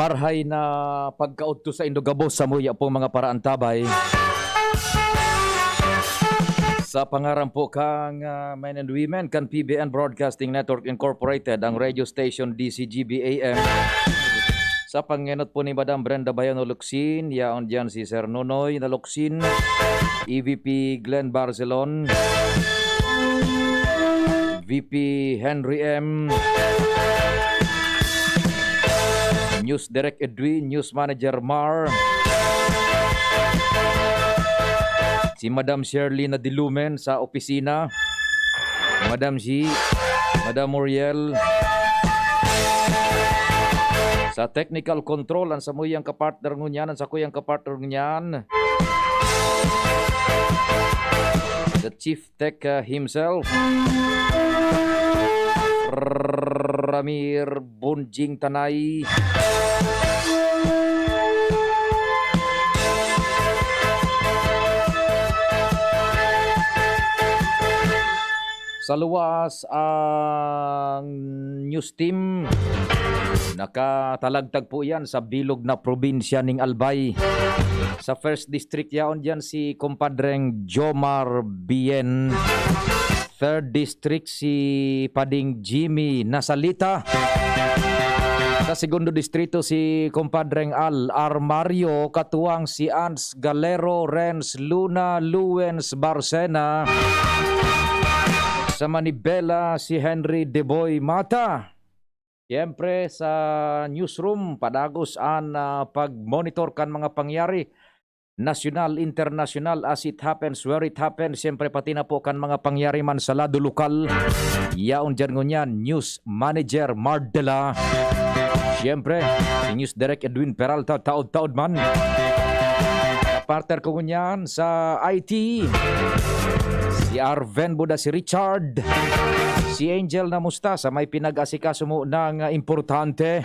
marhay na pagkaudto sa Indogabos sa muya pong mga paraan tabay. Sa pangaran po kang men and women kan PBN Broadcasting Network Incorporated, ang radio station DCGB-AM. Sa pangenot po ni Madam Brenda Bayano Locsin, yaon dyan si Sir Nonoy na Locsin, EVP Glenn Barcelon, VP Henry M, News Direct Edwin, News Manager Mar, si Madam Shirley na Dilumen sa opisina, Madam G, Madam Muriel, sa technical control, ang samuyang kapartner ngunyan, ang sakuyang kapartner ngunyan, the Chief Tech himself, Ramir Bunjing Tanay, sa luwas ang news team. Nakatalagtag po yan sa bilog na probinsya ning Albay. Sa first district yaon dyan si kumpadreng Jomar Bien. Third district si Pading Jimmy Nasalita. Sa segundo distrito si kumpadreng Al Armario, katuwang si Ans Galero, Renz Luna, Luens Barcena. Sa Manibela si Henry Deboy Mata. Siyempre sa newsroom, padagos ang pag-monitor kan mga pangyari, national, international, as it happens, where it happens. Siyempre pati na po kan mga pangyari man sa lado lokal. Yaon dyan ngunyan, News Manager Mardela. Siyempre, si News Direct Edwin Peralta, taod-taod man. Partner ko ngunyan sa IT, si Arven Buda, si Richard, si Angel na musta sa may pinag-asikaso mo ng importante.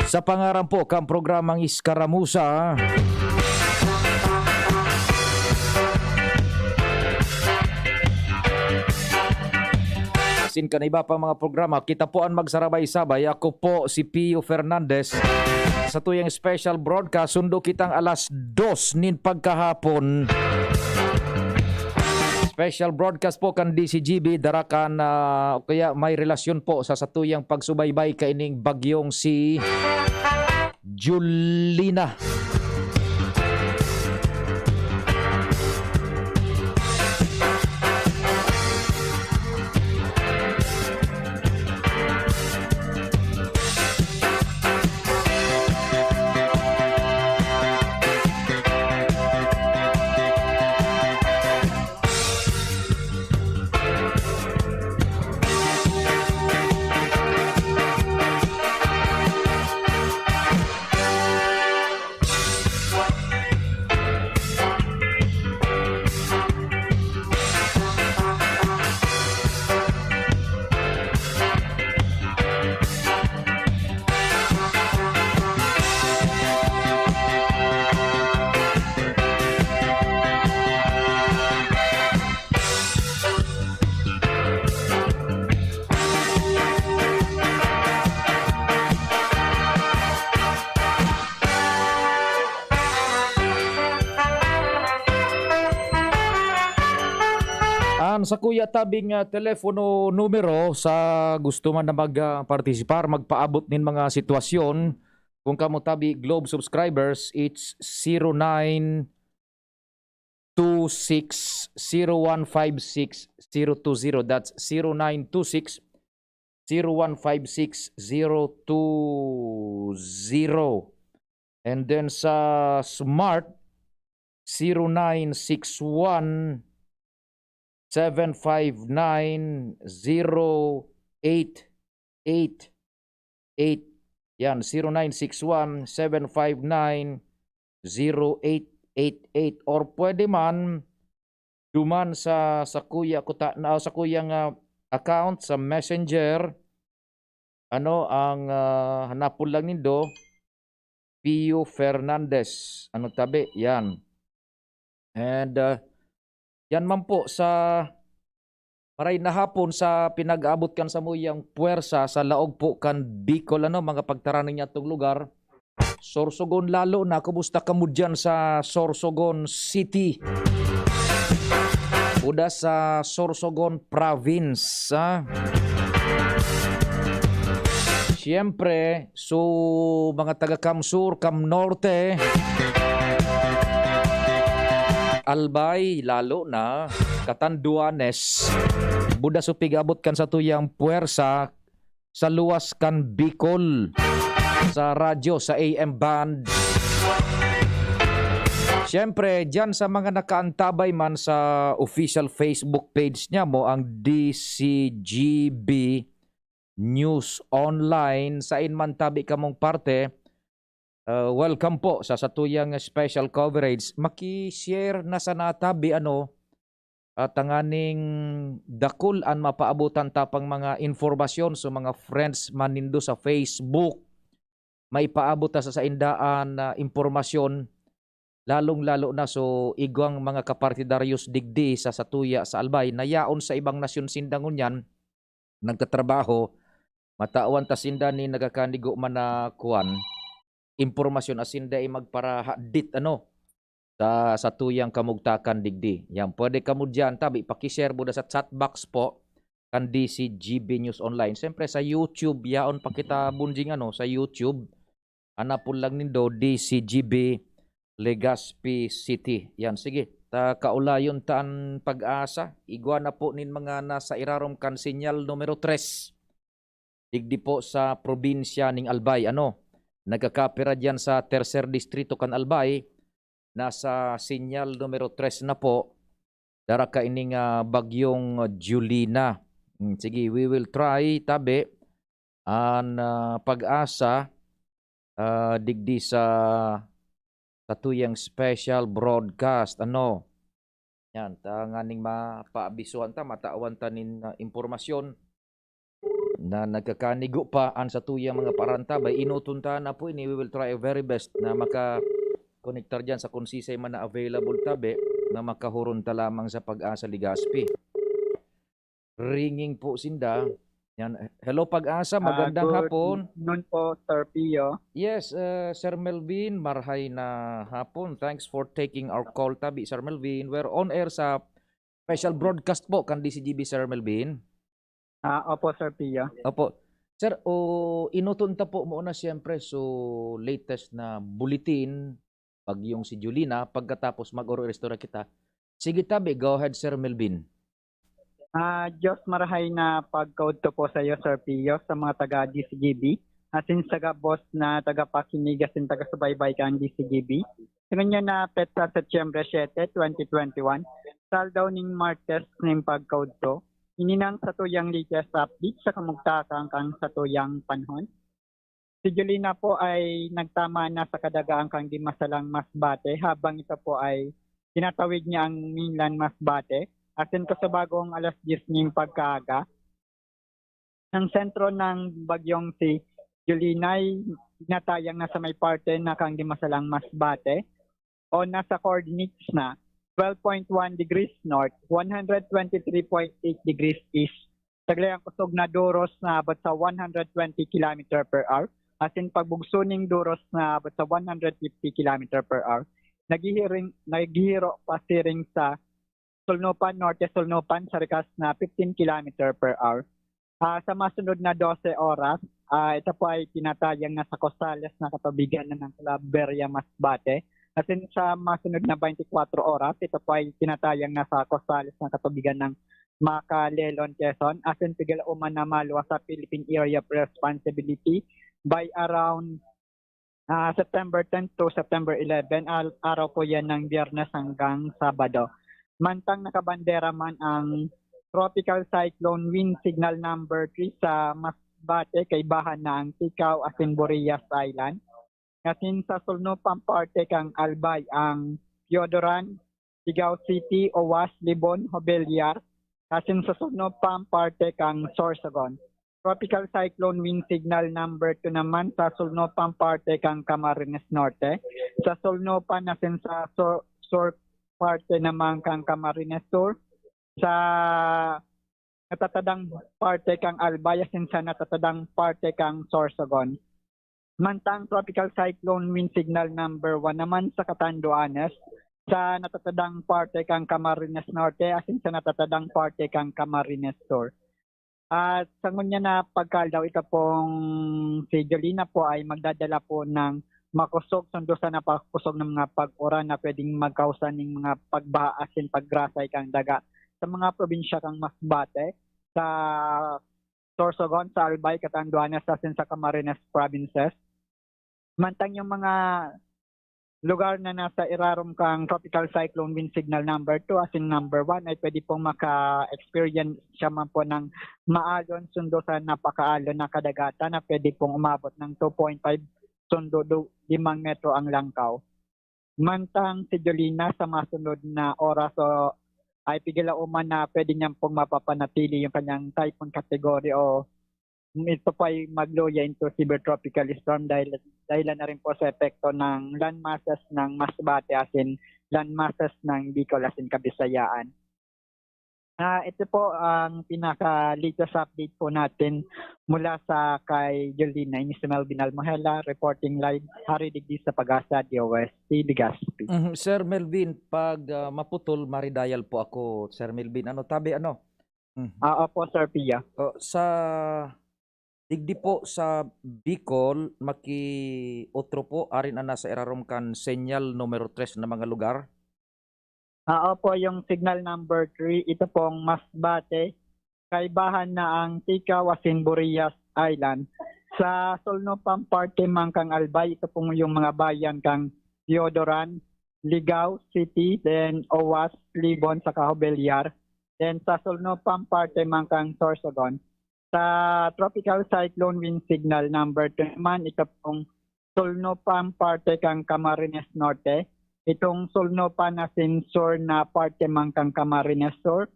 Sa pangaran po kang programang Iskaramusa, sin ka na iba pa mga programa, kita po ang magsarabay-sabay. Ako po si Pio Fernandez. Sa tuyang special broadcast, sundo kitang alas 2 nin pagkahapon. Special broadcast po kan DCGB, darakan kaya may relasyon po sa satuyang pagsubaybay kaining bagyong si Julina. Sa kuya tabing telepono numero sa gusto man na mag-participar, magpaabot nin mga sitwasyon. Kung kamo tabi Globe subscribers, it's 0926-0156-020. That's 0926-0156-020. And then sa Smart, 0961 759-0888. Yan, 0961-759-0888. Or pwede man duman sa kuya ko sa kuyang account sa Messenger. Ano ang hanapon lang nindo? Pio Fernandez. Ano tabi? Yan. And yan man po sa Maray na hapon sa pinag-abot kan sa muyang puwersa sa laog po kan Bicol ano mga pagtaraning niya tong lugar. Sorsogon lalo na kumusta ka mo dyan sa Sorsogon City? Uda sa Sorsogon Province. Siyempre, so mga taga Kamsur, Kam Norte, Albay, lalo na Catanduanes, buda so pigabot kan sa tuyang puwersa sa luwas kan Bicol, sa radyo, sa AM band. Siyempre, dyan sa mga nakaantabay man sa official Facebook page niya mo, ang DCGB News Online, sa inman tabi ka mong parte, welcome po sa satuyang special coverage. Maki-share na sa natabi at ang aning dakul an mapaabutan tapang mga informasyon sa mga friends manindo sa Facebook. May paabot sa indaan na impormasyon lalong-lalo na so igwang mga kapartidaryos digdi sa satuya sa Albay na yaon sa ibang nasyon sindangon yan nagtatrabaho matawan ta sinda ni nagakanigo man na kuan impormasyon asinda ay magparahadit sa satuyang kamugtakan digdi. Yan pwede kamo diyan tabi paki-share mo sa chat box po kan DCGB News Online. Siyempre sa YouTube yaon pa kita bunjing sa YouTube. Anapon lang nindo DCGB Legazpi City. Yan, sige. Kaulayon taan pag-asa. Igwa na po nin mga nasa irarom kan sinyal numero 3. Digdi po sa probinsya ning Albay. Nagkakapira dyan sa tercer distrito kan Albay. Nasa sinyal numero 3 na po. Dara ka ining bagyong Julina. Sige, we will try tabi ang pag-asa digdi sa tuyang special broadcast. Yan, nganing mapaabisuhan ta, mataawan ta nin impormasyon na nagkakanigo pa an sa tuyang mga parantabay. Inutunta na po ini, we will try our very best na maka-connectar dyan sa konsisay man na available tabi na makahuron ta lamang sa pag-asa Legazpi. Ringing po sinda. Yan. Hello Pag-asa, magandang hapon. Noon po, Sir Pio. Yes, Sir Melvin, marhay na hapon. Thanks for taking our call tabi, Sir Melvin. We're on air sa special broadcast po kan DCGB, Sir Melvin. Opo, Sir Pio. Opo. Sir, inutunta po muna siyempre so latest na bulletin bagyong si Julina pagkatapos mag-oro-restore kita. Sige tabi, go ahead Sir Melvin. Diyos marahay na pag-code to po sa iyo, Sir Pio, sa mga taga-DCGB. Asin taga-boss na taga-pakinig, asin taga-subaybay ka ang DCGB. Tingnan nyo na petsa Setyembre 7, 2021. Saldaw ning Martes ng pag-code to. Ininang sa tuyang latest update sa kamugtakang kang sa tuyang panhon. Si Julina po ay nagtama na sa kadagaan kang di masalang Masbate habang ito po ay tinatawid niya ang mainland Masbate. Atin ko sa bagong alas 10 ng pagkaaga. Ang sentro ng bagyong si Julina ay natayang nasa may parte na kang di masalang Masbate o nasa coordinates na 12.1 degrees north, 123.8 degrees east. Taglayang kusog na duros na abot sa 120 km per hour. Asin pagbugsuning duros na abot sa 150 km per hour. Naghihiro pasiring sa Sulnupan, Norte Sulnupan sa rikas na 15 km per hour. Sa masunod na 12 oras, ito po ay tinatayang nasa Costales na katabigan na ng Claveria, Masbate. At sa masunod na 24 oras, ito po ay tinatayang nasa Costales na katabigan ng Macalelon, Quezon. At tigil uman na maluwa sa Philippine Area of Responsibility by around September 10 to September 11. Araw po yan ng Biyernes hanggang Sabado. Mantang nakabandera man ang Tropical Cyclone Wind Signal number 3 sa Masbate kay bahan na ang Tikaw asin Borias Island. Kasin sa Sulnupan parte kang Albay ang Piodoran, Tigaw City, Owas, Libon, Hobeliar. Kasin sa Sulnupan parte kang Sorsogon. Tropical Cyclone Wind Signal number 2 naman sa Sulnupan parte kang Camarines Norte. Sa Sulnupan asin sa parte naman kang Camarines Sur. Sa natatadang parte kang Albay asin sa natatadang parte kang Sorsogon. Mantang tropical cyclone wind signal number 1 naman sa Catanduanes sa natatadang parte kang Camarines Norte asin sa natatadang parte kang Camarines Sur. At sa ngunya na pagkaldaw, ito pong si Jolina po ay magdadala po ng makusog sundo sa napakusog ng mga pag-ura na pwedeng magkausan ng mga pagbaha asin paggrasay kang daga sa mga probinsya kang Masbate, sa Sorsogon, sa Albay, Catanduanes asin sa Camarines provinces. Mantang yung mga lugar na nasa irarom kang tropical cyclone wind signal number 2 as in number 1 ay pwede pong maka-experience siya man po ng maalon sundo sa napakaalon na kadagatan na pwede pong umabot ng 2.5 sundo 5 metro ang langkaw. Mantang si Jolina sa masunod na oras o ay pigilauman na pwede niyang pong mapapanatili yung kanyang typhoon category o ito po ay magloya into severe tropical storm dahil na rin po sa epekto ng land masses ng Masbate asin land masses ng Bicol asin Kabisayaan. Ito po ang pinaka-latest update po natin mula sa kay Jolina. Ini si Melvin Almohela reporting live Haridigdi sa Pag-asa DOST Legazpi. Sir Melvin, pag maputol, maridayal po ako. Sir Melvin, Opo, Sir Pia. Sa digdi po sa Bicol, maki-otro po, arin na sa irarom kan senyal numero 3 na mga lugar. Opo, yung signal number 3, ito pong Masbate, kaibahan na ang Tikaw asin Burias Island. Sa Solnopam parte man kang Albay, ito pong yung mga bayan kang Diodoran, Ligao City, then Owas, Libon, sa Cahobelyar. Then sa Solnopam parte man kang Sorsogon. Sa tropical cyclone wind signal number 2 naman, ito pong Solnopam parte kang Camarines Norte. Itong Solnopan asin Sur na parte man kang Camarines Sur.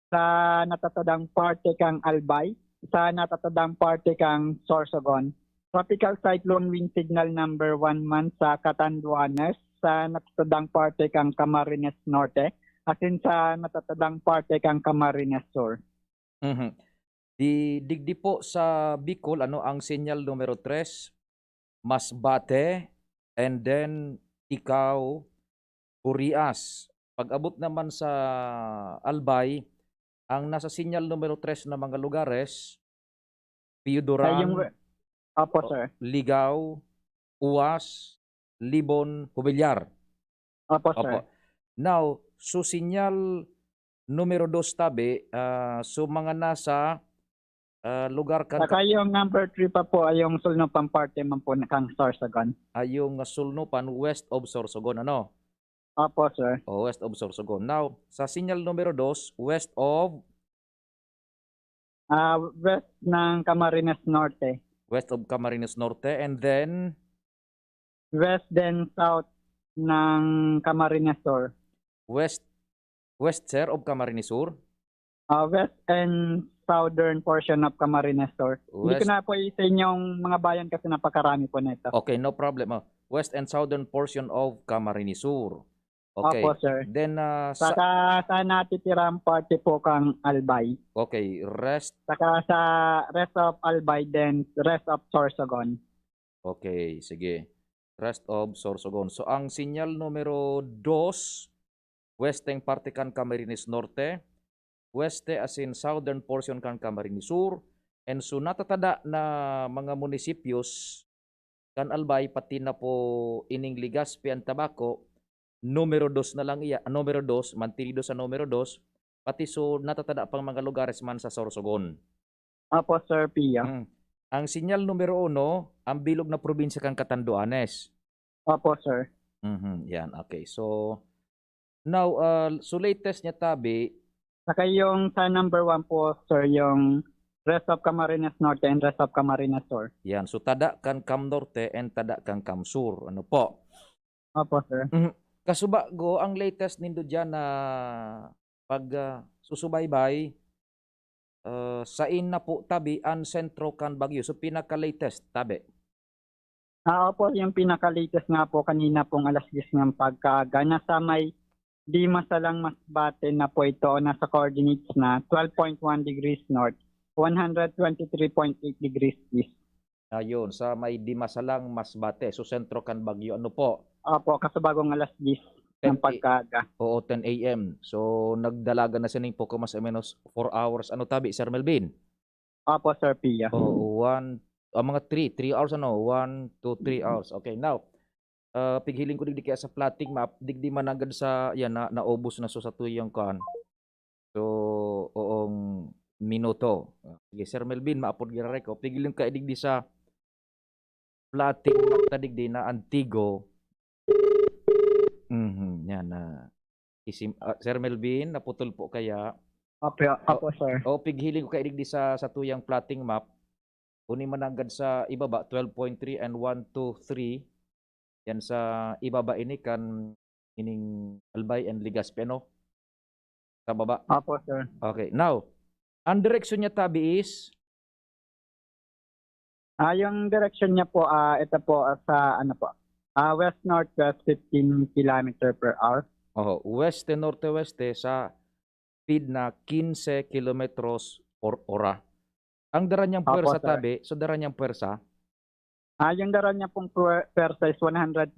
Sa natatadang parte kang Albay. Sa natatadang parte kang Sorsogon. Tropical cyclone wind signal number 1 man sa Catanduanes. Sa natatadang parte kang Camarines Norte. Asin sa natatadang parte kang Camarines Sur. Digdi po sa Bicol, ang senyal numero 3, Masbate, and then Ikaw, Burias. Pag-abot naman sa Albay, ang nasa senyal numero 3 na mga lugares, Piyudoran, Opo, sir. Ligao, Uwas, Libon, Hubilyar. Opo, sir. Now, so senyal numero 2 tabi, so mga nasa lugar kan Saka yung number 3 pa po ay yung Solnopam parte man po kang Sorsogon. Yung Solnopan west of Sorsogon, Opo, sir. West of Sorsogon. Now, sa sinyal numero 2, west of West ng Camarines Norte. West of Camarines Norte, and then West then south ng Camarines Sur. West sir of Camarines Sur. West and southern portion of Camarines Sur. Hindi ko na po isa yung mga bayan kasi napakarami po nito. Okay, no problem. West and southern portion of Camarines Sur. Okay. Opo, sir. Then Saka sa natitirang parte po kang Albay. Okay, rest. Saka sa rest of Albay, then rest of Sorsogon. Okay, sige. Rest of Sorsogon. So ang sinyal numero 2, westeng parte kan Camarines Norte, weste as in southern portion kan Camarines Sur, and so natatada na mga munisipios kan Albay pati na po ining Legazpi and Tabaco, numero 2 na lang iya, numero 2, mantilido sa numero 2, pati so natatada pang mga lugares man sa Sorsogon. Opo, Sir Pia. Ang sinyal numero 1, ang bilog na probinsya kang Catanduanes. Opo, sir. Yan, okay. So, now, so latest niya tabi. Saka yung sa number 1 po, sir, yung rest of Camarines Norte and rest of Camarines Sur. Yan, so tada kan Cam Norte and tada kan Cam Sur. Ano po? Opo, sir. Kasubago, ang latest nindo dyan na pag susubaybay, sa na po tabi ang sentro kan Bagyo. So pinaka-latest tabi. Opo, yung pinaka-latest nga po kanina pong alas 10 ng pagkaga. Nasa may Dimasalang Masbate na po ito, nasa coordinates na 12.1 degrees north, 123.8 degrees east. Ayun, sa may Dimasalang, Masbate. So, sentro kan Bagyo. Ano po? Opo, kasabagong alas 10 ng 10 pagkaaga. Oo, 10 a.m. So, nagdalaga na sining po mas o menos 4 hours. Ano tabi, Sir Melvin? Opo, Sir Pia. Oo, mga 3 hours ano? 1 to 3 hours. Okay, now, pighiling ko digdi kaya sa plotting map, digdi managad sa, yan, naubos na so sa tuyang kan. So, oong minuto. Sige, Sir Melvin, maapod gira ko. Pighiling ka digdi sa plotting map ta digdi na Antigo. Yan na. Sir Melvin, naputol po kaya. Opo, sir. O pighiling ko kay digdi sa tuyang plotting map. Kuni managad sa ibaba 12.3 and 123. Yan sa ibaba ini kan ining Albay and Legazpi no? Sa baba. Opo, sir. Okay. Now, ang direksyon niya tabi is Yung direction niya po, ito po sa ano po, west-northwest 15 kilometer per hour. weste norte-weste sa speed na 15 kilometros por hora. Ang dara niyang Opo, puwersa sir. tabi, so dara niyang puwersa, Yung dara niya pong persa is 120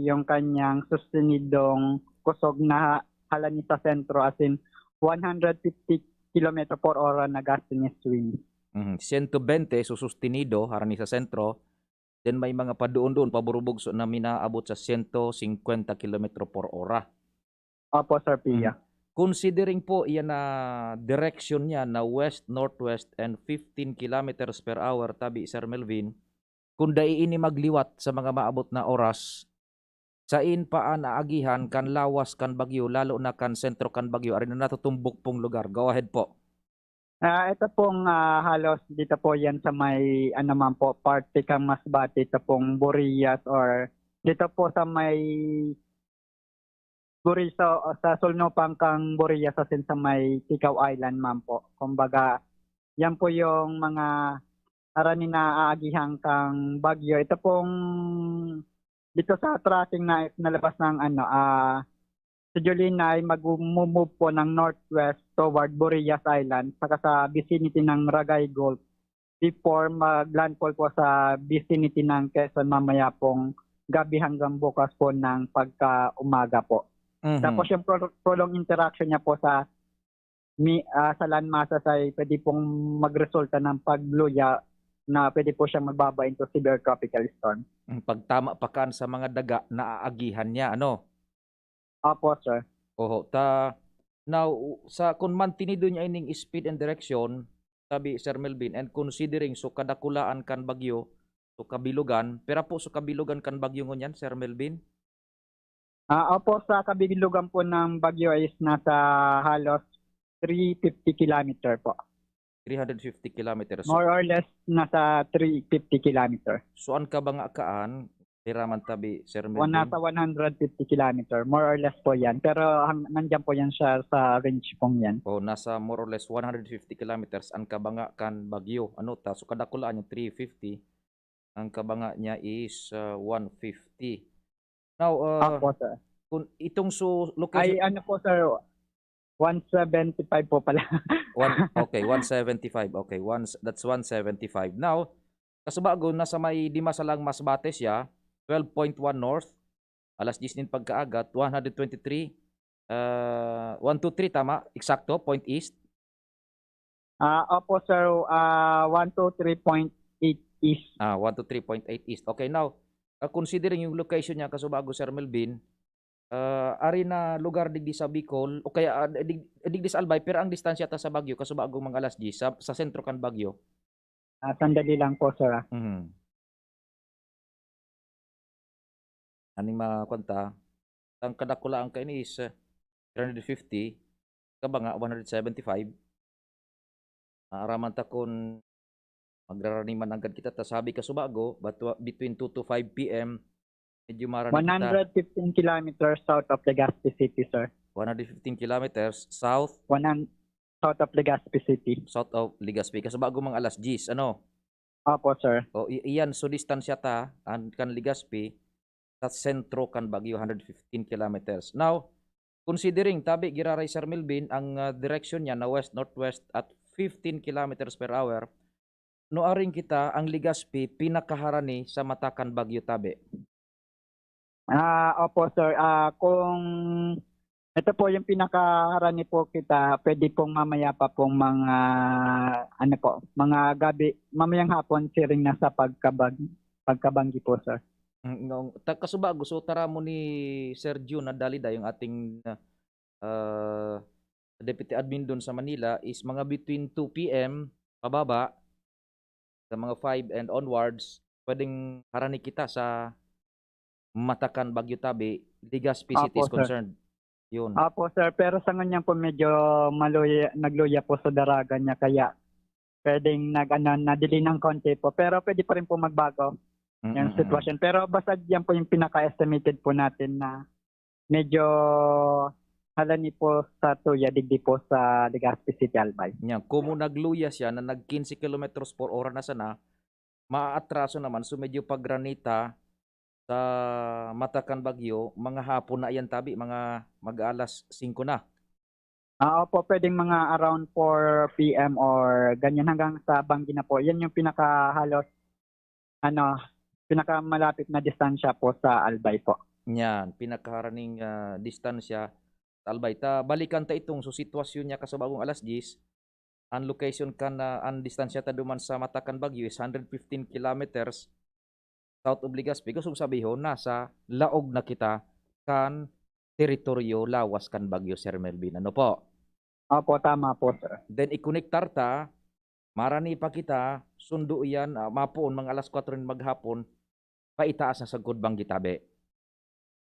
yung kanyang sustenidong kusog na halani sa sentro, as in 150 kilometer per hour na gusting wind. 120 so sustenido harani sa sentro. Then may mga padoon-doon paburubog so na minaabot sa 150 kilometro por hora. Opo, Sir Pia. Considering po iyan na direction niya na west-northwest and 15 kilometers per hour tabi Sir Melvin, kung ini magliwat sa mga maabot na oras, sain pa naagihan kan lawas kan bagyo, lalo na kan sentro kan bagyo, arin na natutumbok pong lugar. Go ahead po. Ito pong halos dito po yan sa may ano man po, parte kang Masbate, ito pong Burias, or dito po sa may sa Sulnopang kang Burias, asin sa may Tikaw Island man po. Kumbaga, yan po yung mga aranin na aagihan kang bagyo. Ito pong dito sa tracking na nalabas ng si Jolina ay mag-move po ng northwest toward Burias Island saka sa vicinity ng Ragay Gulf before mag-landfall po sa vicinity ng Quezon mamaya pong gabi hanggang bukas po ng pagka-umaga po. Tapos yung prolonged interaction niya po sa landmasses ay pwede pong magresulta ng pagluya na pwede po siyang magbaba into severe tropical storm. Pagtama pa kan sa mga daga na aagihan niya, ano? Opo, sir. Now, kung mantinido niya ining speed and direction, sabi Sir Melvin, and considering so kadakulaan kan bagyo, so kabilugan, pera po so kabilugan kan bagyo ngunyan, Sir Melvin? Opo, sa kabilugan po ng bagyo is nasa halos 350 kilometer po. 350 kilometers. More or less nasa 350 kilometer. So, an ka ba nga kaan? Piraman tabi, Sir Melvin? Nasa 150 kilometer. More or less po yan. Pero nandiyan po yan siya sa range pong yan. Nasa more or less 150 kilometers ang kabanga kan bagyo. Ano ta? So kadakulaan yung 350. Ang kabanga niya is 150. Now, Opo, sir. kung itong location... Ay, ano po, sir? 175 po pala. Okay, 175. Okay, that's 175. Now, kasabago, nasa may Dimasalang Masbate siya, 12.1 north, alas 10 din pagkaagat, 123, 123 tama, eksakto, point east. Opo, sir, 123.8 east. 123.8 east. Okay, now, considering yung location niya, kasubago Sir Melvin, ari na lugar digdi sa Bicol, o kaya digdi sa Albay, pero ang distansya ta sa Bagyo, kasubago mga alas 10, sa sentro kan Bagyo. Sandali lang po, sir. Aning makwanta, ang kadakulaan ka ini is 350, kabanga 175. Araman ta kung magraraniman agad kita, ta sabi ka subago, but between 2 to 5 p.m., medyo marami kita. 115 kilometers south of Legazpi City, sir. 115 kilometers south South of Legazpi City. South of Legazpi. Kasubago mga alas 10, ano? Opo, sir. Iyan, so distansya ta, kan Legazpi, sa sentro kan Bagyo, 115 kilometers. Now, Considering tabi giraray Sir Melvin ang direksyon niya na west-northwest at 15 kilometers per hour, noaring kita ang Legazpi pinakaharani sa Matakan Bagyo tabi. Opo sir, kung ito po yung pinakaharani po kita, pwede pong mamaya pa pong mga ano po, mga gabi, mamayang hapon siring nasa pagkabanggi po sir. Kasuba gusto tara mo ni Sergio Nadalida yung ating deputy admin doon sa Manila is mga between 2 p.m. pababa sa mga 5 and onwards, pwedeng harani kita sa Matakan Bagyo tabi, Legazpi City is Opo, sir. concerned. Yun. Opo sir, pero sa ganyan po medyo nagluya po sa daraga niya kaya pwedeng nadili ng konti po. Pero pwede pa rin po magbago yung sitwasyon. Pero basta yan po yung pinaka-estimated po natin na medyo halani po sa Tuya, digdi po sa Legazpi City, Albay. Nya, kung nagluya siya na nag 15 kilometers per hora na sana, maaatraso naman so medyo paggranita sa Matakan Bagyo, mga hapon na yan tabi, mga mag-alas 5 na. Opo, pwedeng mga around 4 p.m. or ganyan hanggang sa Banggi na po. Yan yung pinakahalos pinakamalapit na distansya po sa Albay po. Yan, pinakaharaning distansya sa Albay. Balikan ta itong so sitwasyon niya kasabagong alas 10. Ang location kan ang distansya ta duman sa Matakan Bagyo is 115 kilometers south of Legazpi. Gusto sabihon nasa laog na kita kan teritoryo lawas kan Bagyo, Sir Melvin. Ano po? Opo, tama po sir. Then ikonektar ta, marani pa kita, sundo yan, mapoon mga alas 4 rin maghapon, paitaas na sa Gudbang Gitabe.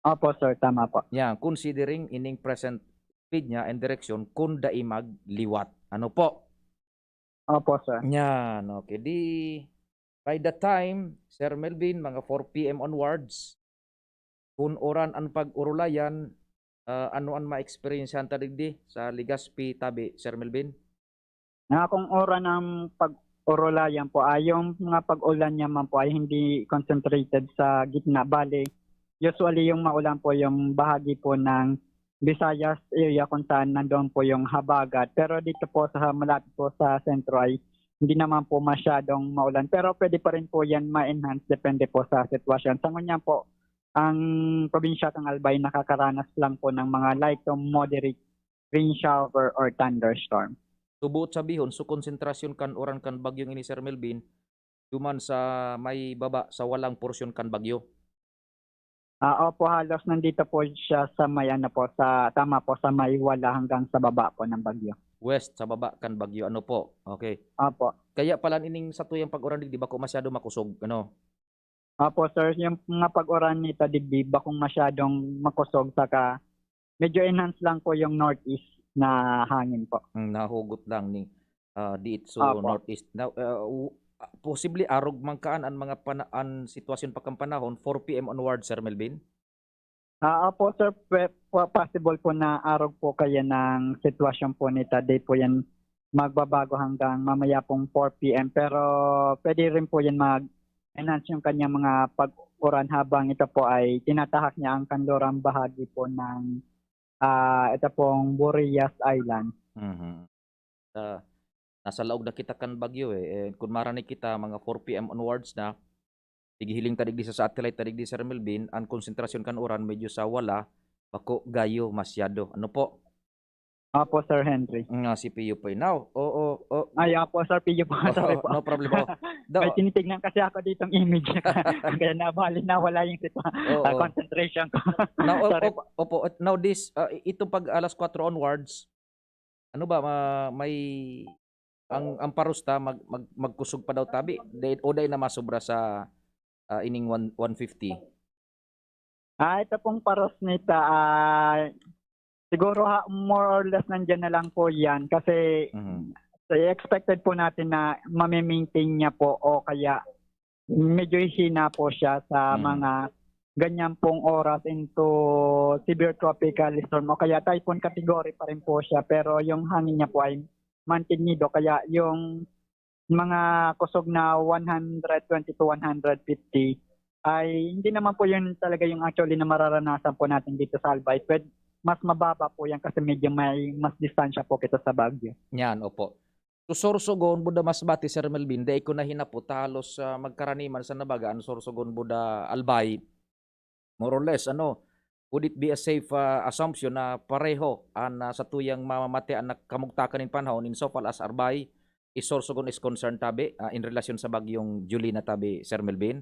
Opo sir, tama po. Yan, considering ining present speed niya and direction, kung daimag liwat. Ano po? Opo sir. Yan, okay. By the time, Sir Melvin, mga 4 p.m. onwards, kung oran ang pag-urulayan, ano ang ma-experiencehan tadigdi sa Legazpi tabi, Sir Melvin? Kung oras ng pag-urulayan po, yung mga pag-ulan niya man po ay hindi concentrated sa gitna. Bali, usually yung maulan po yung bahagi po ng Visayas area kung saan nandoon po yung habagat. Pero dito po sa malapit po sa sentro ay hindi naman po masyadong maulan. Pero pwede pa rin po yan ma-enhance depende po sa sitwasyon. Sa ganyan po, ang probinsya ng Albay nakakaranas lang po ng mga light to moderate rain shower or thunderstorm. Subuot sabihon, so konsentrasyon kan oran kan bagyong ini Sir Melvin, duman sa may baba sa walang porsyon kan bagyo. Opo, halos nandito po siya sa may tama po sa may wala hanggang sa baba po ng bagyo. West sa baba kan bagyo, ano po? Okay. Opo. Kaya pala ining sa tuyang pag-oran di ba ko masyado makusog, ano? Opo sir, yung mga pag-oran nito di ba kung masyadong makusog saka medyo enhance lang po yung northeast na hangin po. Nahugot lang ni diit so Opo. northeast. Now, possibly arog man kaan ang mga sitwasyon pa kang panahon 4 p.m. onward, Sir Melvin? Opo sir, possible po na arog po kaya ng sitwasyon po nito. Di po yan magbabago hanggang mamaya pong 4 p.m. Pero pwede rin po yan mag-enhance yung kanyang mga pag-uran habang ito po ay tinatahak niya ang kanlurang bahagi po ng ito pong Burias Island. Nasa laog na kita kan bagyo kung marani kita mga 4 p.m. onwards na, tigihiling tadigdi sa satellite tadigdi Sir Melvin, ang konsentrasyon kan oran medyo sa wala, bako gayo masyado. Ano po? Opo Sir Henry. Nga si Pio po. Now, Ay, opo Sir Pio po. Sorry po. no problem po. May tinitignan kasi ako ditong image. Kaya nabali na wala yung concentration ko. Now, Sorry po. opo. Now this, ito pag alas 4 onwards, ano ba, may ang parusta magkusog pa daw tabi o day na masobra sa ining 150. Ito pong paros nita siguro more or less nandiyan na lang po yan kasi expected po natin na mami-maintain niya po o kaya medyo hina po siya sa mga ganyan pong oras into severe tropical storm o kaya typhoon category pa rin po siya pero yung hangin niya po ay mantenido kaya yung mga kusog na 120 to 150 ay hindi naman po yun talaga yung actually na mararanasan po natin dito sa Albay. mas mababa po yan kasi medyo may mas distansya po kita sa Baguio. Yan, opo. So, Sorsogon, buda masbati, Sir Melvin, dahil ko na hinapot, halos magkaraniman sa nabagaan, Sorsogon, buda Albay, more or less, would it be a safe assumption na pareho sa tuyang mamamati ang kamugtakan in panahon insofar as Arbay is Sorsogon is concerned tabi in relasyon sa bagyong Julie na tabi, Sir Melvin?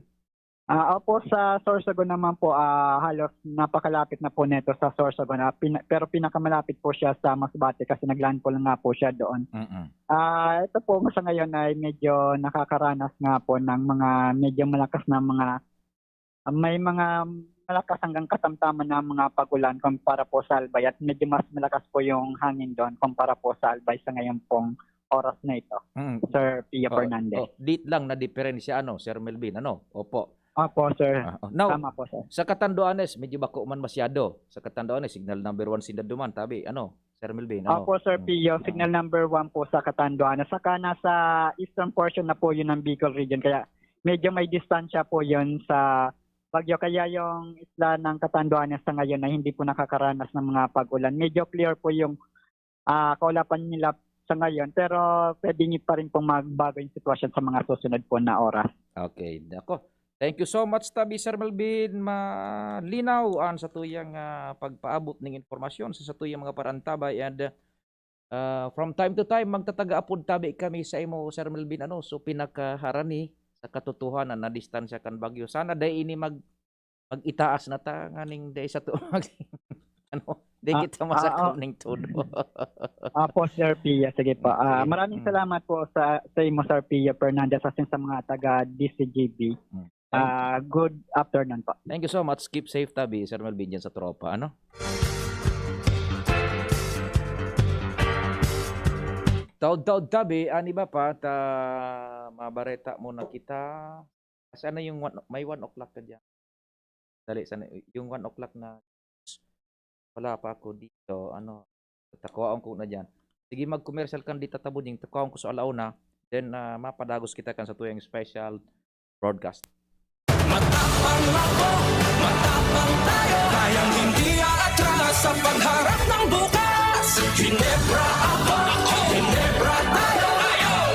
Opo, sa Sorsogon naman po, halos napakalapit na po neto sa Sorsogon. Pero pinakamalapit po siya sa Masbate kasi naglandfall nga po siya doon. Ito po sa ngayon ay medyo nakakaranas nga po ng mga medyo malakas na may mga malakas hanggang katamtaman na mga pagulan kumpara po sa Albay at medyo mas malakas po yung hangin doon kumpara po sa Albay sa ngayon pong oras na ito. Sir Pia Fernandez. Dit lang na diferensya, Sir Melvin, Opo. Opo, sir. Now, Tama po, sir. sa Catanduanes, medyo bako man masyado. Sa Catanduanes, signal number 1 Sindaduman, tabi, Sir Melvin, Opo, Sir Pio, signal number 1 po sa Catanduanes. Saka nasa eastern portion na po yun ng Bicol region. Kaya medyo may distansya po yun sa Bagyo. Kaya yung isla ng Catanduanes sa ngayon ay hindi po nakakaranas ng mga pag-ulan. Medyo clear po yung kaulapan nila sa ngayon. Pero pwede niyo pa rin pong magbago yung sitwasyon sa mga susunod po na oras. Okay, dako. Thank you so much, tabi, Sir Melvin. Malinaw sa tuyang pagpaabot ng informasyon sa tuyang mga parantabay. And from time to time, magtataga-apod tabi kami sa imo, Sir Melvin. So pinakaharani sa katotohanan na distansya kan Bagyo. Sana day ini mag-itaas na ta nganing day sa tuwag. Day kita masakop ning todo. Apo, Sir Pia. Sige po. Maraming salamat po sa imo, Sir Pia Fernandez, asin sa mga taga DCGB. Good afternoon po. Thank you so much. Keep safe, tabi, Sir Melvin, dyan sa tropa. Taod-taod, tabi, ani ba pa, mabareta muna kita. Sana yung may 1 o'clock ka dyan. Dali, sana, yung 1 o'clock na wala pa ako dito, takuhaan ko na dyan. Sige, mag-commercial kan dito tabon yung takuhaan ko sa alauna. Then, mapadagos kita kan sa tuyang special broadcast. Matapang ako, matapang tayo, kayang hindi aatras sa pagharap ng bukas. Ginebra ako, Ginebra tayo,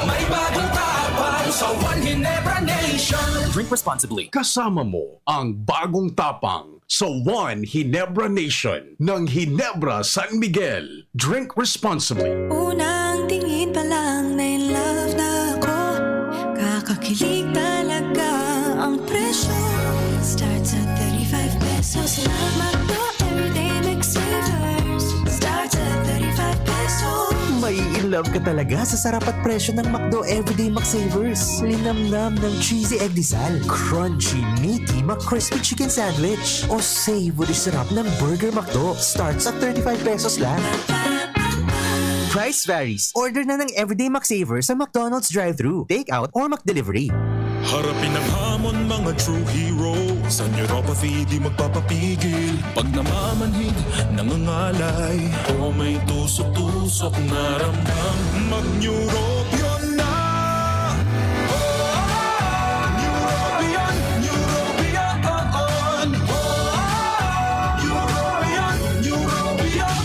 may bagong tapang sa One Ginebra Nation. Drink responsibly. Kasama mo ang bagong tapang sa One Ginebra Nation ng Ginebra San Miguel. Drink responsibly. Unang tingin pa lang na in love na ako. Kakakilig talaga ang presyo. Starts at 35 pesos lang. Magdo everyday McSavers. Starts at 35 pesos. May in love ka talaga sa sarap at presyo ng McDo Everyday McSavers. Linamnam ng cheesy egg disal, crunchy, meaty McCrispy chicken sandwich, o savory sarap ng Burger McDo. Starts at 35 pesos lang. Price varies. Order na ng Everyday McSavers sa McDonald's drive-thru, take-out, or McDelivery. Harapin ang hamon, mga true heroes. Sa neuropathy di magpapapigil. Pag namamanhid, nangangalay, o may tusok-tusok na ramdam, mag-Neurobion na. Neurobion, Neurobion. Neurobion, Neurobion.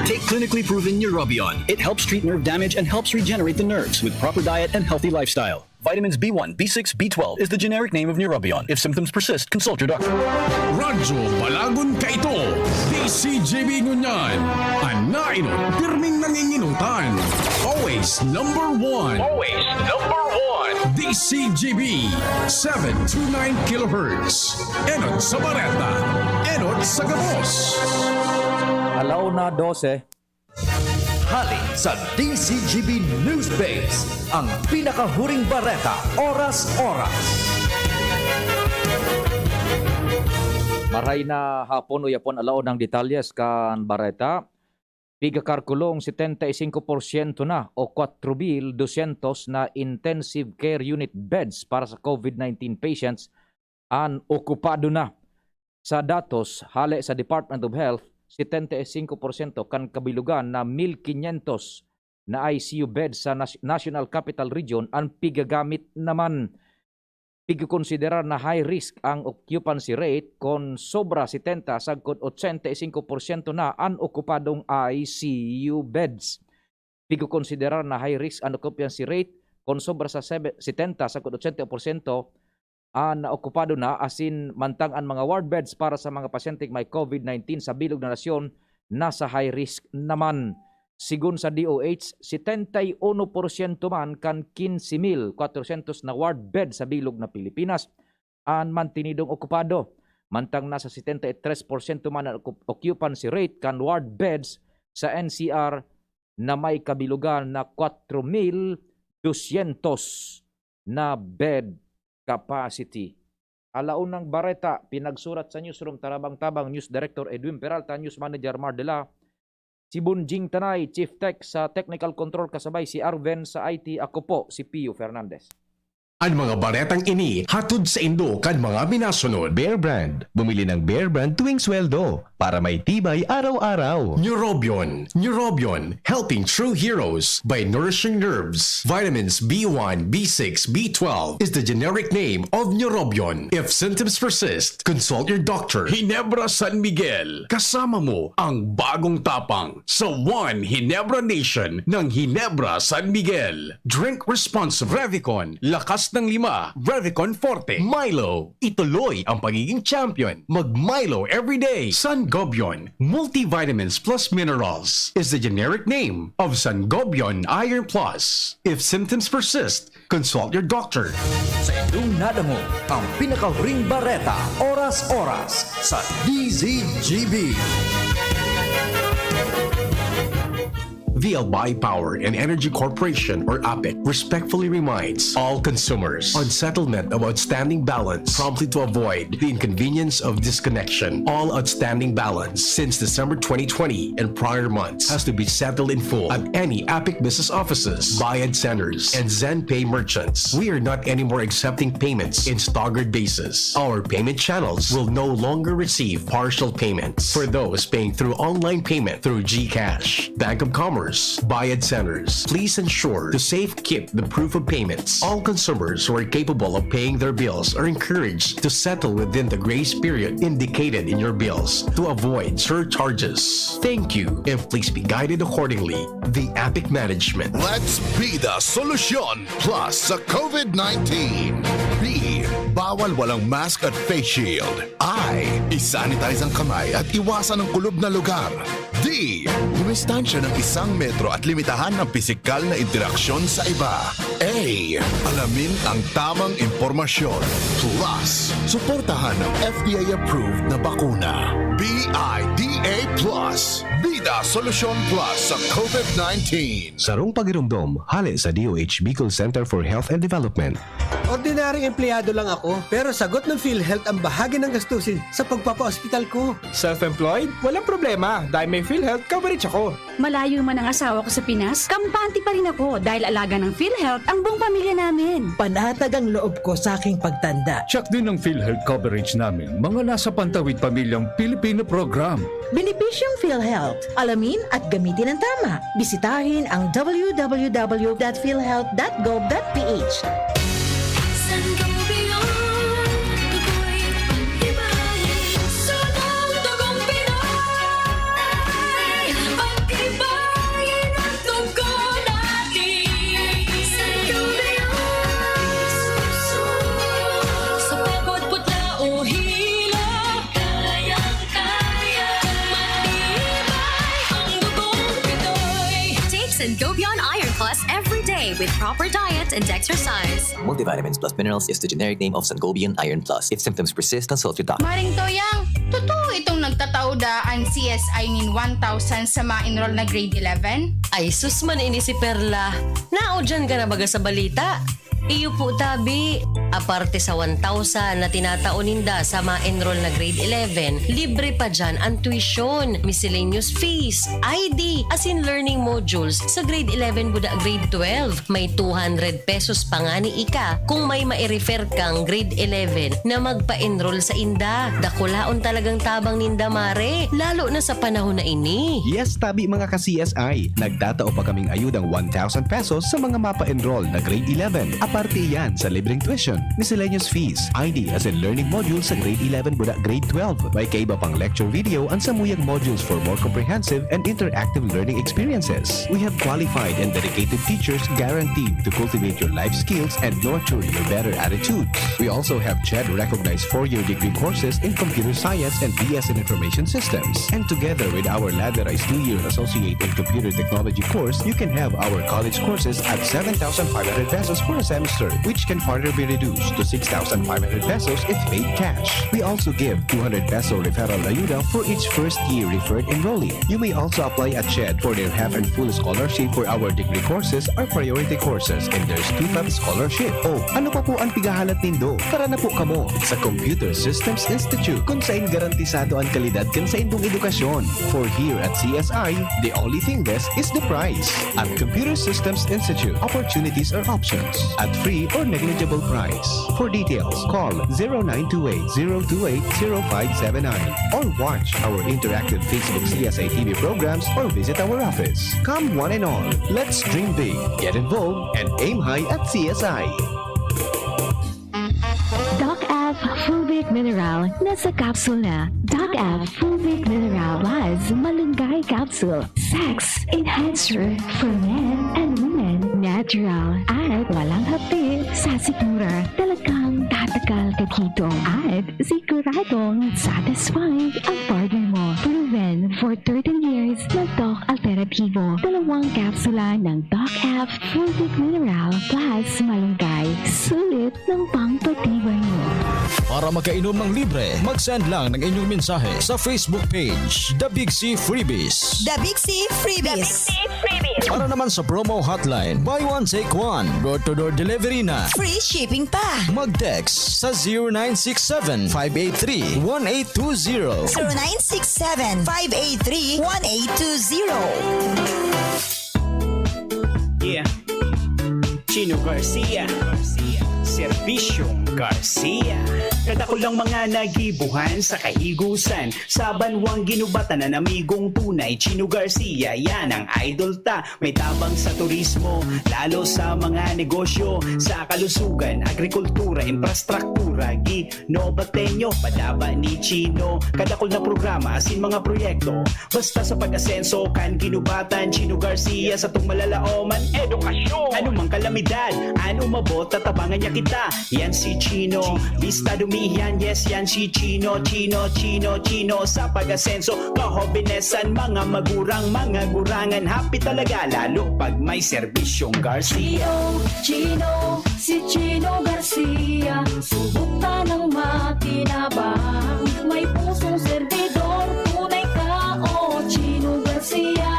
Take clinically proven Neurobion. It helps treat nerve damage and helps regenerate the nerves with proper diet and healthy lifestyle. Vitamins B1, B6, B12 is the generic name of Neurobion. If symptoms persist, consult your doctor. Radyo Balagon Kaito. DCGB Ngunyan. Anainot, pirming nanginginutan. Always number 1. Always number 1. DCGB 729 kHz. Enot sa Bareta. Enot sa Gabos. Alauna 12. Hali sa DCGB News Base, ang pinakahuring bareta, oras-oras. Maray na hapon o yapon alaw ng detalyes kan bareta. Pigakarkulong 75% na o 4,200 na intensive care unit beds para sa COVID-19 patients ang okupado na. Sa datos, hali sa Department of Health, 75% kan kabilugan na 1,500 na ICU beds sa National Capital Region ang pigagamit naman. Pigkonsiderar na high risk ang occupancy rate kon sobra 70 sagkod 85% na unokupadong ICU beds. Pigkonsiderar na high risk ang occupancy rate kon sobra sa 70 sagkod 80% naokupado na asin mantang ang mga ward beds para sa mga pasyenteng may COVID-19 sa bilog na nasyon nasa high risk naman. Sigun sa DOH, 71% man kan 15,400 na ward bed sa bilog na Pilipinas ang mantinidong okupado. Mantang nasa 73% man ang occupancy rate kan ward beds sa NCR na may kabilugan na 4,200 na bed capacity. Alaunang Bareta, pinagsurat sa newsroom Tarabang-Tabang News Director Edwin Peralta, News Manager Mardela, si Bunjing Tanay, Chief Tech sa Technical Control kasabay si Arven sa IT, ako po si Pio Fernandez. Ang mga baretang ini hatod sa Indo kan mga minasunod. Bear Brand. Bumili ng Bear Brand tuwing sweldo para may tibay araw-araw. Neurobion. Neurobion, helping true heroes by nourishing nerves. Vitamins B1, B6, B12 is the generic name of Neurobion. If symptoms persist, consult your doctor. Ginebra San Miguel. Kasama mo ang bagong tapang sa One Ginebra Nation ng Ginebra San Miguel. Drink responsibly. Revicon, lakas ng 5. Revicon Forte. Milo, ituloy ang pagiging champion. Mag-Milo everyday. Sangobion, multivitamins plus minerals is the generic name of Sangobion Iron Plus. If symptoms persist, consult your doctor. Sa inyong nadamo ang pinakahuring bareta, oras-oras sa DZGB. The Albay Power and Energy Corporation, or APEC, respectfully reminds all consumers on settlement of outstanding balance promptly to avoid the inconvenience of disconnection. All outstanding balance since December 2020 and prior months has to be settled in full at any APEC business offices, Bayad centers, and ZenPay merchants. We are not anymore accepting payments in staggered basis. Our payment channels will no longer receive partial payments for those paying through online payment through GCash, Bank of Commerce, Bayad centers. Please ensure to safe keep the proof of payments. All consumers who are capable of paying their bills are encouraged to settle within the grace period indicated in your bills to avoid surcharges. Thank you, and please be guided accordingly. The APIC Management. Let's be the solution plus sa COVID-19. B. Bawal walang mask at face shield. I. Isanitize ang kamay at iwasan ang kulob na lugar. D. Dumistansya ng 1 metro at limitahan ang pisikal na interaksyon sa iba. A. Alamin ang tamang impormasyon. Plus, suportahan ang FDA-approved na bakuna. BIDA Plus. Bida Solusyon Plus sa COVID-19. Sarong pagirumdom, hali sa DOH Bicol Center for Health and Development. Ordinaryong empleyado lang ako, pero sagot ng PhilHealth ang bahagi ng gastusin sa pagpapa-hospital ko. Self-employed? Walang problema dahil may PhilHealth coverage ako. Malayo man ang asawa ko sa Pinas, kampante pa rin ako dahil alaga ng PhilHealth ang buong pamilya namin. Panatag ang loob ko sa aking pagtanda. Check din ang PhilHealth coverage namin, mga nasa pantawid pamilyang Pilipino program. Benepisyong PhilHealth. Alamin at gamitin ang tama. Bisitahin ang www.philhealth.gov.ph. Sangobion Iron Plus every day with proper diet and exercise. Multivitamins plus minerals is the generic name of Sangobion Iron Plus. If symptoms persist, consult your doctor. Maring Toyang, totoo itong nagtatauda ang CSI nin 1,000 sa mga enroll na grade 11? Ay sus man ini si Perla. Nao dyan ka na baga sa balita. Iyo po tabi, aparte sa 1,000 na tinataoninda sa ma-enroll na grade 11, libre pa dyan ang tuition, miscellaneous fees, ID, as in learning modules sa grade 11 buda grade 12. May 200 pesos pa nga ni Ika kung may ma-refer kang grade 11 na magpa-enroll sa inda. Dakulaon talagang tabang ninda mare, lalo na sa panahon na ini. Yes, tabi mga ka-CSI. Nagtatao pa kaming ayudang 1,000 pesos sa mga mapa-enroll na grade 11. Aparte yan sa libreng tuition, miscellaneous fees, ID as in learning modules sa grade 11 budak grade 12. May kaiba pang lecture video ang samuyang modules for more comprehensive and interactive learning experiences. We have qualified and dedicated teachers guaranteed to cultivate your life skills and nurture your better attitudes. We also have CHED recognized 4-year degree courses in computer science and BS in information systems. And together with our ladderized 2-year associate in computer technology course, you can have our college courses at 7,500 pesos per semester, which can further be reduced to 6,500 pesos if paid cash. We also give 200 peso referral ayuda for each first-year referred enrollee. You may also apply at CHED for their half and full scholarship for our degree courses or priority courses, and there's 2-month scholarship. Oh, ano pa po ang pigahalat nindo? Tara na po kamo sa Computer Systems Institute kung saan garantisado ang kalidad kan sa indong edukasyon. For here at CSI, the only thing best is the price. At Computer Systems Institute, opportunities are options at free or negligible price. For details, call 0928-028-0579 or watch our interactive Facebook CSI TV programs or visit our office. Come one and all, let's dream big, get involved, and aim high at CSI. Doc F Fulvic Mineral nasa capsule na. Doc F Fulvic Mineral plus Malunggay Capsule. Sex Enhancer for men and women. Natural at walang hapit sa sikmura. Talagang tatagal ka dito at siguradong satisfied ang partner mo. Proven for 13 years ng Doc Alternativo. 2 kapsula ng Doc F Fulvic Mineral plus Malunggay. Sulit ng pangpatibay mo. Para makainom ng libre, mag-send lang ng inyong mensahe sa Facebook page, The Big C Freebies. The Big C Freebies. Para naman sa promo hotline, buy one take one, door-to-door delivery na. Free shipping pa. Mag-text sa 0967-583-1820. 0967-583-1820. Yeah. Chino Garcia. Servisyong Garcia. Kada ko lang mga nagibuhan sa kahigusan, sa banwang ginubatan na amigong tunay. Chino Garcia, yan ang idol ta. May tabang sa turismo, lalo sa mga negosyo, sa kalusugan, agrikultura, infrastruktura. Ginobatenyo, padaba ni Chino. Kadakol na programa, asin mga proyekto. Basta sa pag-asenso, kan ginubatan. Chino Garcia sa tung malalaoman, edukasyon. Anumang kalamidad, mabot, tatabangan niya kita. Yan si Chino, bista dumihan, yes yan si Chino. Chino sa pag-asenso, kahobinesan, mga magurang, mga gurangan. Happy talaga, lalo pag may serbisyong Garcia. Chino, si Chino Garcia. Subukta ng makinabang. May pusong servidor, tunay ka, oh Chino Garcia.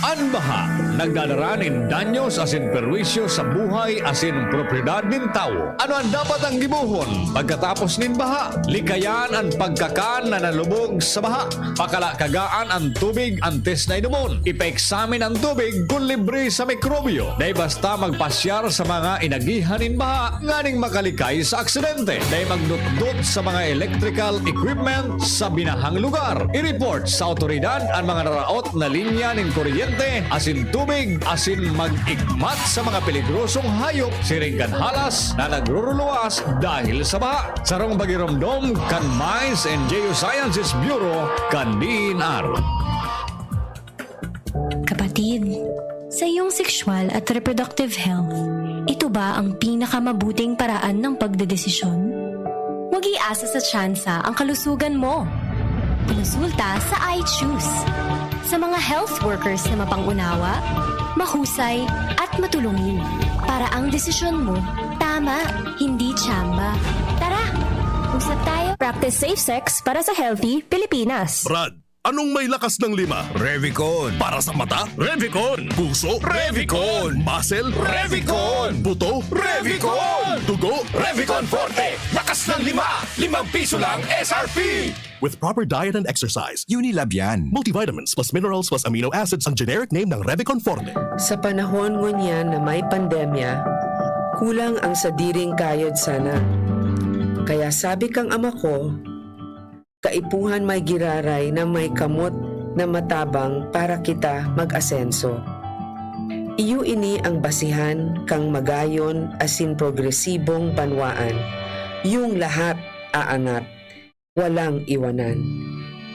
Anbaha, nagdadaranin danyos asin perwisyo sa buhay asin propriedad nin tao. Ano ang dapat ang gibuhon pagkatapos nin baha? Likayan ang pagkakan na nalubog sa baha. Pakalakagaan ang tubig antes na inumon. Ipa-examine ang tubig kung libre sa mikrobyo. Dahil basta magpasyar sa mga inagihan nin baha, nganing makalikay sa aksidente. Dahil magdutdut sa mga electrical equipment sa binahang lugar. I-report sa otoridad ang mga naraot na linya nin kuryente, asin tubig, asin mag-igmat sa mga peligrosong hayop, siringgan halas na nagruruluwas dahil sa baha. Sarong bagiromdom kan Mines and Geosciences Bureau kan DNR. Kapatid, sa iyong sexual at reproductive health, ito ba ang pinakamabuting paraan ng pagdedesisyon? Huwag iasa sa tsansa ang kalusugan mo. Konsulta sa iChoose. Sa mga health workers na mapangunawa, mahusay at matulungin para ang desisyon mo tama, hindi tsamba. Tara, usap tayo. Practice safe sex para sa healthy Pilipinas. Brad, anong may lakas ng 5? Revicon. Para sa mata? Revicon. Puso? Revicon. Muscle? Revicon. Buto? Revicon. Dugo? Revicon Forte. Lakas ng 5. 5 piso lang SRP. With proper diet and exercise, Unilab yan. Multivitamins plus minerals plus amino acids ang generic name ng Revicon Forte. Sa panahon ngunyan na may pandemya, kulang ang sadiring kayod sana. Kaya sabi kang ama ko, kaipuhan may giraray na may kamot na matabang para kita mag-asenso. Iyo ini ang basihan kang magayon asin progresibong banwaan. Yung lahat aangat, walang iwanan.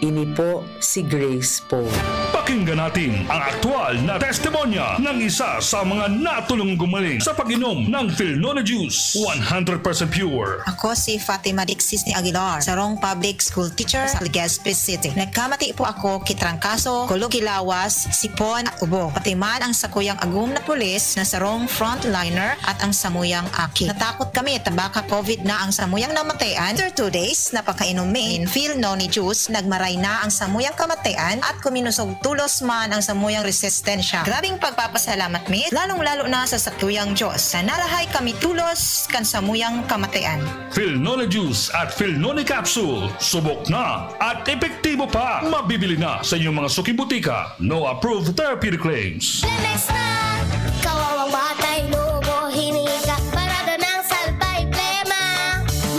Ini po si Grace Poe. Pakinggan natin ang aktual na testimonya ng isa sa mga natulong gumaling sa pag-inom ng Philnona Juice. 100% pure. Ako si Fatima Dixis ni Aguilar, sarong public school teacher sa Legazpi City. Nagkamati po ako kitrangkaso, kulugilawas, sipon at ubo. Pati man ang sakuyang agum na pulis na sarong frontliner at ang samuyang aki. Natakot kami tabaka COVID na ang samuyang namatayan. After 2 days, napakainumin Philnona Juice, nagmaray na ang samuyang kamatayan at kuminusog tulos man ang samuyang resistensya. Grabing pagpapasalamat mi, lalong-lalo na sa satuyang Diyos. Sa narahay kami tulos kan samuyang kamatayan. Philnona Juice at Philnona Capsule. Subok na at epektibo pa. Mabibili na sa inyong mga suki butika. No approved therapeutic claims. Lemex na! Kawawang batay, lubo, hiniga, parada ng salbay, plema.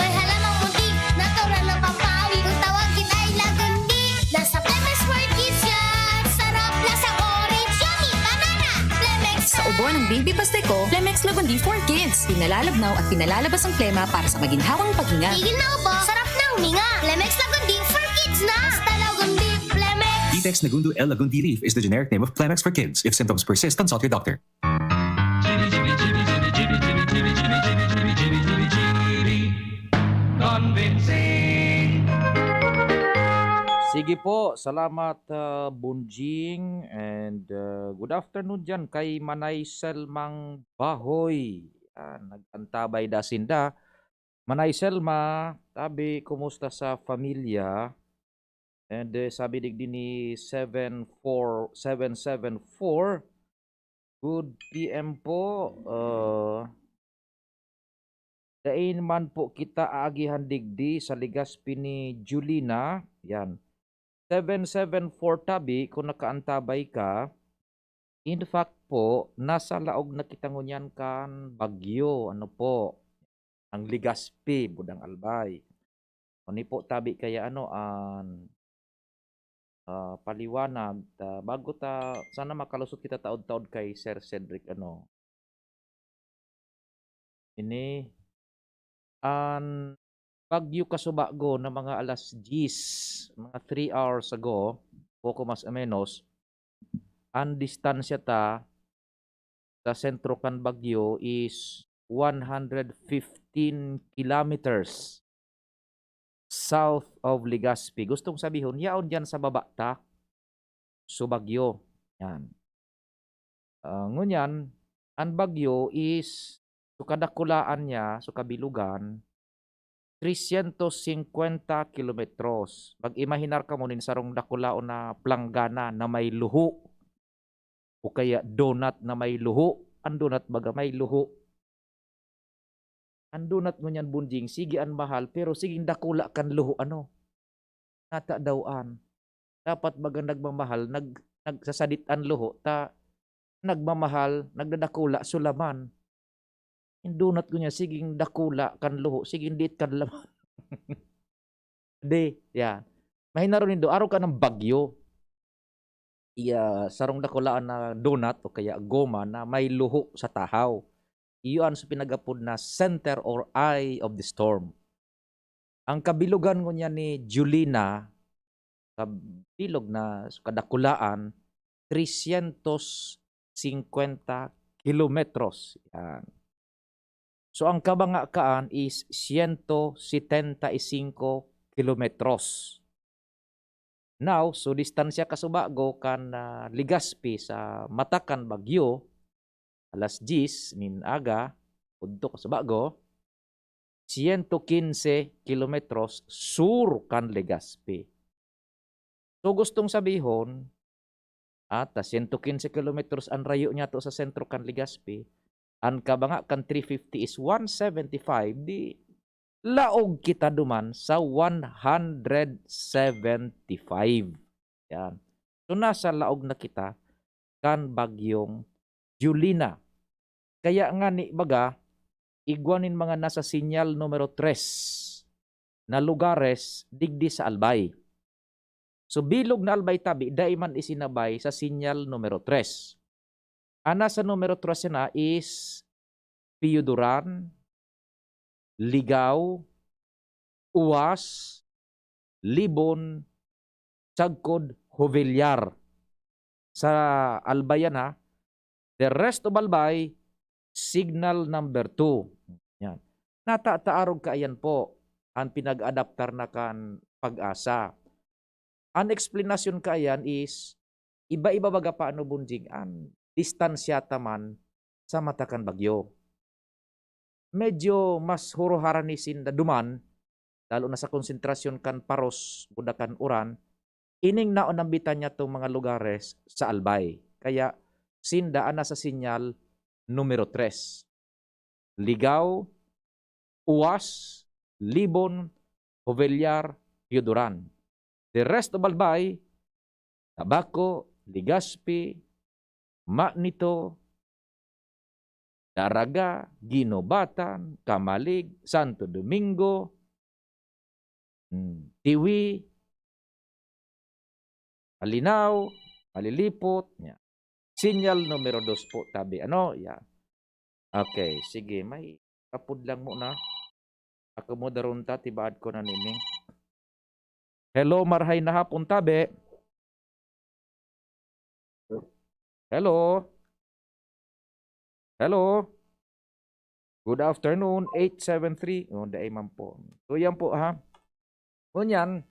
May halamang muntik, natural ng pampawi, kung tawagin ay lagundi. Nasa Lemex for Kids yan, sarap lasang orange, yummy, banana. Lemex Sa ubo ng baby pasteko, Flemex Lagundi for Kids. Pinalalabnaw at pinalalabas ang plema para sa maginhawang paghinga. Tigil na ubo, sarap na huminga. Lemex Lagundi for Kids na! Basta Lagundi, Lemex. Detex Nagundo L. Lagundi Leaf is the generic name of Plemex for kids. If symptoms persist, consult your doctor. Sige po, salamat Bunjing and good afternoon dyan kay Manay Selmang Bahoy. Nag-antabay dasinda. Manay Selma, tabi, kumusta sa familia? And sabi digdi ni 74774, good PM po. Dain man po kita aagihan digdi sa Legazpi ni Julina. Yan. 774 tabi, kung nakaantabay ka, in fact po, nasa laog na kita ngunyan kan Bagyo, ano po, ang Legazpi, Budang Albay. Ano po tabi kaya ano, paliwanag, bago sana makalusot kita taod-taod kay Sir Cedric, ano, ini, Bagyo Kasubago na mga alas 10, mga 3 hours ago, poco mas o menos, ang distansya ta sa sentro kan Bagyo is 115 kilometers south of Legazpi. Gustong sabihin, yaon dyan sa baba ta, so Bagyo. Yan. Ngunyan, ang Bagyo is, so kadakulaan niya, so kabilugan, 350 kilometros. Mag-imahinar ka mo nin sarong dakulaon na planggana na may luho. O kaya donut na may luho. Ang donut baga may luho. Ang donut mo niyan Bunjing, sige ang mahal, pero siging dakula kan luho, ano? Nata dawaan. Dapat baga nagmamahal, nagsasadit ang luho, nagmamahal, nagdadakula, sulaman. Yung donut ko niya, siging dakula kan luho, siging diit kan laman. Di, yan. Mahina rin do, araw ka ng Bagyo. Sarong dakulaan na donut o kaya goma na may luho sa tahaw. Iyon sa pinagapod na center or eye of the storm. Ang kabilugan ko niya ni Julina, kabilog na kadakulaan, 350 kilometros. Yan. So ang kabangakaan is 175 kilometros. Now, so distansya kasubago kan Legazpi sa Matakan Bagyo, alas 10 nin aga, punto kasubago, 115 kilometros sur kan Legazpi. So gustong sabihon, at 115 kilometros ang rayo niya to sa sentro kan Legazpi, ang kabanga kan 350 is 175, di laog kita duman sa 175. Yan. So nasa laog na kita kan Bagyong Julina. Kaya nga ni baga, igwanin mga nasa sinyal numero 3 na lugares digdi sa Albay. So bilog na Albay tabi, daiman isinabay sa sinyal numero 3. Ana sa numero 3 na is Piyuduran, Ligaw, Uwas, Libon, Sagkod, Hovilyar. Sa Albayan ha. The rest of Albay, signal number 2. Yan. Natataarog kaayan po ang pinag-adaptar na kan Pag-asa. Ang explanation kaayan is iba-iba baga paano bunjing ang distansya taman sa matakan bagyo. Medyo mas huruharanisin na duman, lalo na sa konsentrasyon kan Paros, Budakan, Uran, ining naon ang bitan niya itong mga lugares sa Albay. Kaya sindaan na sa sinyal numero 3. Ligaw, Uwas, Libon, Hovilyar, Piyuduran. The rest of Albay, Tabaco, Legazpi, Magnito, Daraga, Ginobatan, Kamalig, Santo Domingo, Tiwi, Alinaw, Alilipot. Yan. Sinyal numero 2 po, tabi. Ano? Yan. Okay, sige. May kapud lang muna. Ako mo darunta, tibaad ko na nining. Hello, marhay na hapon, tabi. Hello. Hello. Good afternoon, 873. Oh, daay man po. So, yan po, ha. Ngunyan,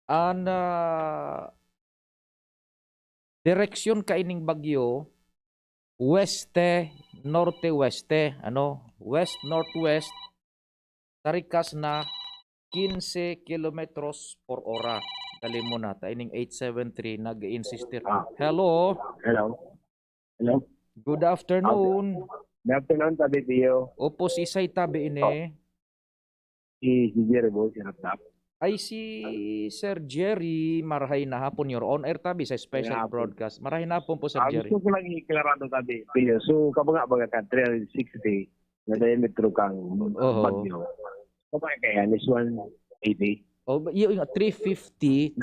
ang direksyon kaining bagyo, weste, norte-weste, west-northwest, tarikas na 15 kilometros per hora. Dali mo na, ining 873, nag-insistir. Hello? Hello? Hello? Good afternoon. Good afternoon, tabi Pio. Opo, si Isay tabi ini. Si Jerry Bo, sinatap. Ay si Sir Jerry, marahay na hapon. You're on air tabi sa special broadcast. Marahay na hapon po, Sir Jerry. Gusto ko lang iklarado tabi Pio. So, kabaga ka 360 na diametro kang bagyo. Kapag kaya, is 180. Oh, yung 350.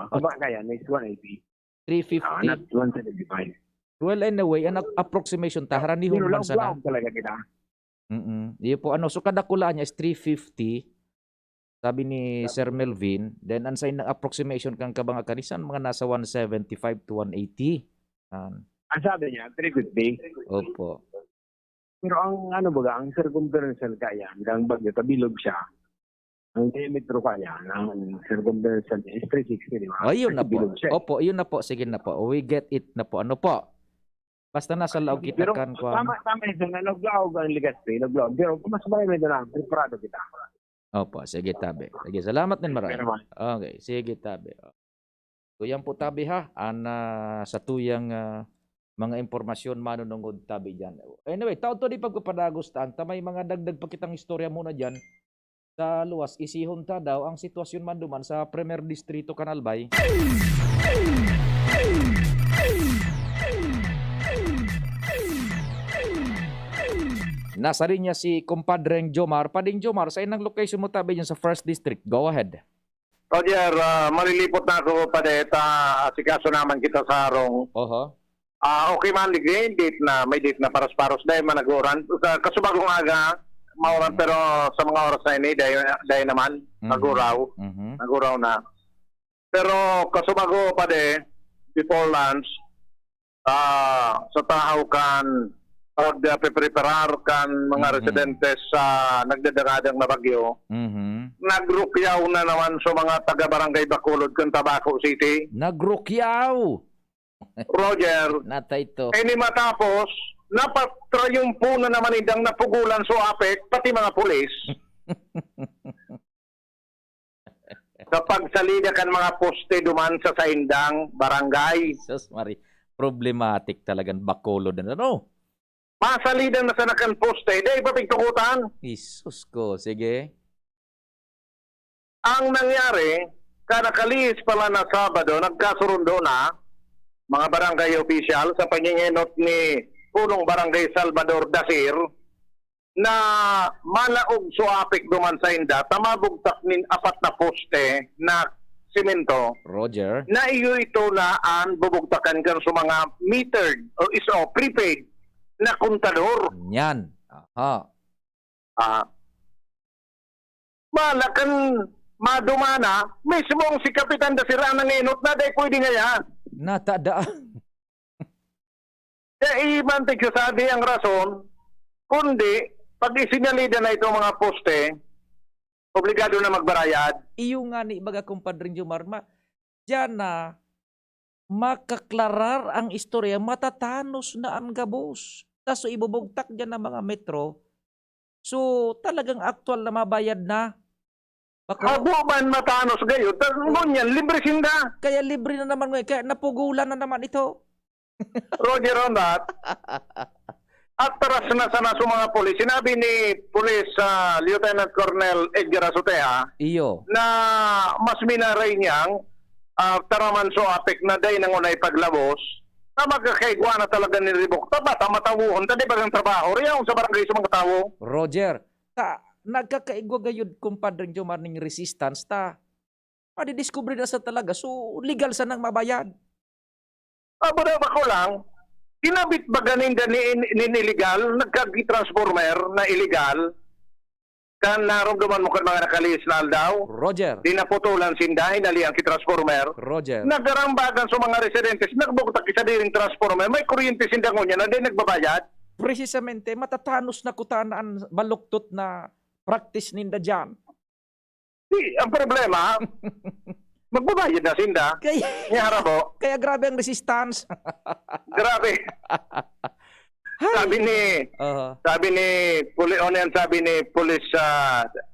Kapag kaya, is 180. 350. Not 175. Well, anyway, ang approximation taharanihon man sana. Talaga kita. Iyo po, so kadakulaan niya is 350. Sabi ni Sir Melvin. Then, ang sign ng approximation kang kabanga kanisan, mga nasa 175 to 180. Ang sabi niya, 350. Opo. Pero ang ang circumferential kaya, ang bagyo, tabilog siya. Ang diametro kaya, ang circumferential is 360, di ba? Oh, yun na po. Opo, yun na po. Sige na po. We get it na po. Ano po? Basta nasa laog kita pero, kan ko. Tama ito na naglaog ang Legazpi, naglaog. Pero kung mas marami na lang, preparado kita. Opo, sige tabi. Sige, salamat din marami. Okay, sige tabi. So yan po tabi ha. Sa tuyang mga impormasyon manunungod tabi dyan. Anyway, taon to di pagpapadagustan. May mga dagdag pa kitang istorya muna dyan. Sa luwas, isihon ta daw ang sitwasyon man duman sa Premier Distrito Canalbay. Nasa rin niya si kumpadreng Jomar. Pading Jomar, sa inang location mo tabi dyan sa 1st District. Go ahead. Roger, malilipot na ako pa deta. Asikaso naman kita sa harong. Okay man, may date na paros-paros dahil managuran. Kasubagong aga, mauran pero sa mga oras na ini, dahil naman, naguraw. Naguraw na. Pero kasubago pa de, before lunch, sa tao kan, pag-preparar kan mga residentes sa nagdadagadang na bagyo, nagrukyaw na naman sa mga taga-barangay Bacolod kan Tabaco City. Nagrukyaw! Roger, ini matapos, napatrayumpo na naman idang napugulan sa APEC, pati mga pulis. Kapag salida kan mga poste duman sa saindang barangay. Jesus Mari, problematic talagang Bacolod. Ano? Masalida na sa nakan poste, dahil pa pigtukutan. Jesus ko, sige. Ang nangyari, kanakalis pala na Sabado, nagkasurundo na mga barangay official sa pangingenot ni Punong Barangay Salvador Dasir na malaog suapik duman sa inda, tamabugtak nin 4 na poste na simento, Roger. na iyo ito na ang bubugtakan kan sa mga metered o prepaid na kontador. Yan. Aha. Malakan madumana, mismo ang si Kapitan da sira ng inot na day pwede nga yan. Natada. Kaya imantig sa sabi ang rason, kundi pag isinyalida na itong mga poste, obligado na magbarayad. Iyo nga ni baga kumpadring Jomar, diyan na makaklarar ang istorya, matatanos na ang gabos. Kaso ibubugtak dyan ng mga metro, so talagang aktual na mabayad na. Abo man matanos gayo, ngunyan, libre sinda. Kaya libre na naman ngayon, kaya napugulan na naman ito. Roger on that. Atras na sana sa mga polis. Sinabi ni Police Lieutenant Colonel Edgar Azotea Iyo. na mas minaray niyang taraman so apek na day nang unay paglabos na magkakaigwa na talaga ni Ribok. Tama, matawuhon. Tadi ba ang trabaho? Riyaw sa barangay sa mga tao. Roger, nagkakaigwa gayud kumpadring Jomar ning resistance ta. Madidiscover na sa talaga, so legal sa nang mabayad. Bada ba ko lang, kinabit ba ganin ni illegal, nagkagi-transformer na illegal, kan naramdaman mo kan mga nakalis na aldaw? Roger. Dinaputulan sindahin, naliang ki-transformer. Roger. Nagarambagan sa mga residentes, nagbuktak isa diring transformer, may kuryente sindangon niya na di nagbabayad. Precisamente, matatanos na kutanaan baluktot na practice ninda dyan. Ang problema, magbabayad na sinda. Kaya po. Kaya grabe ang resistance. Grabe. sabi ni Police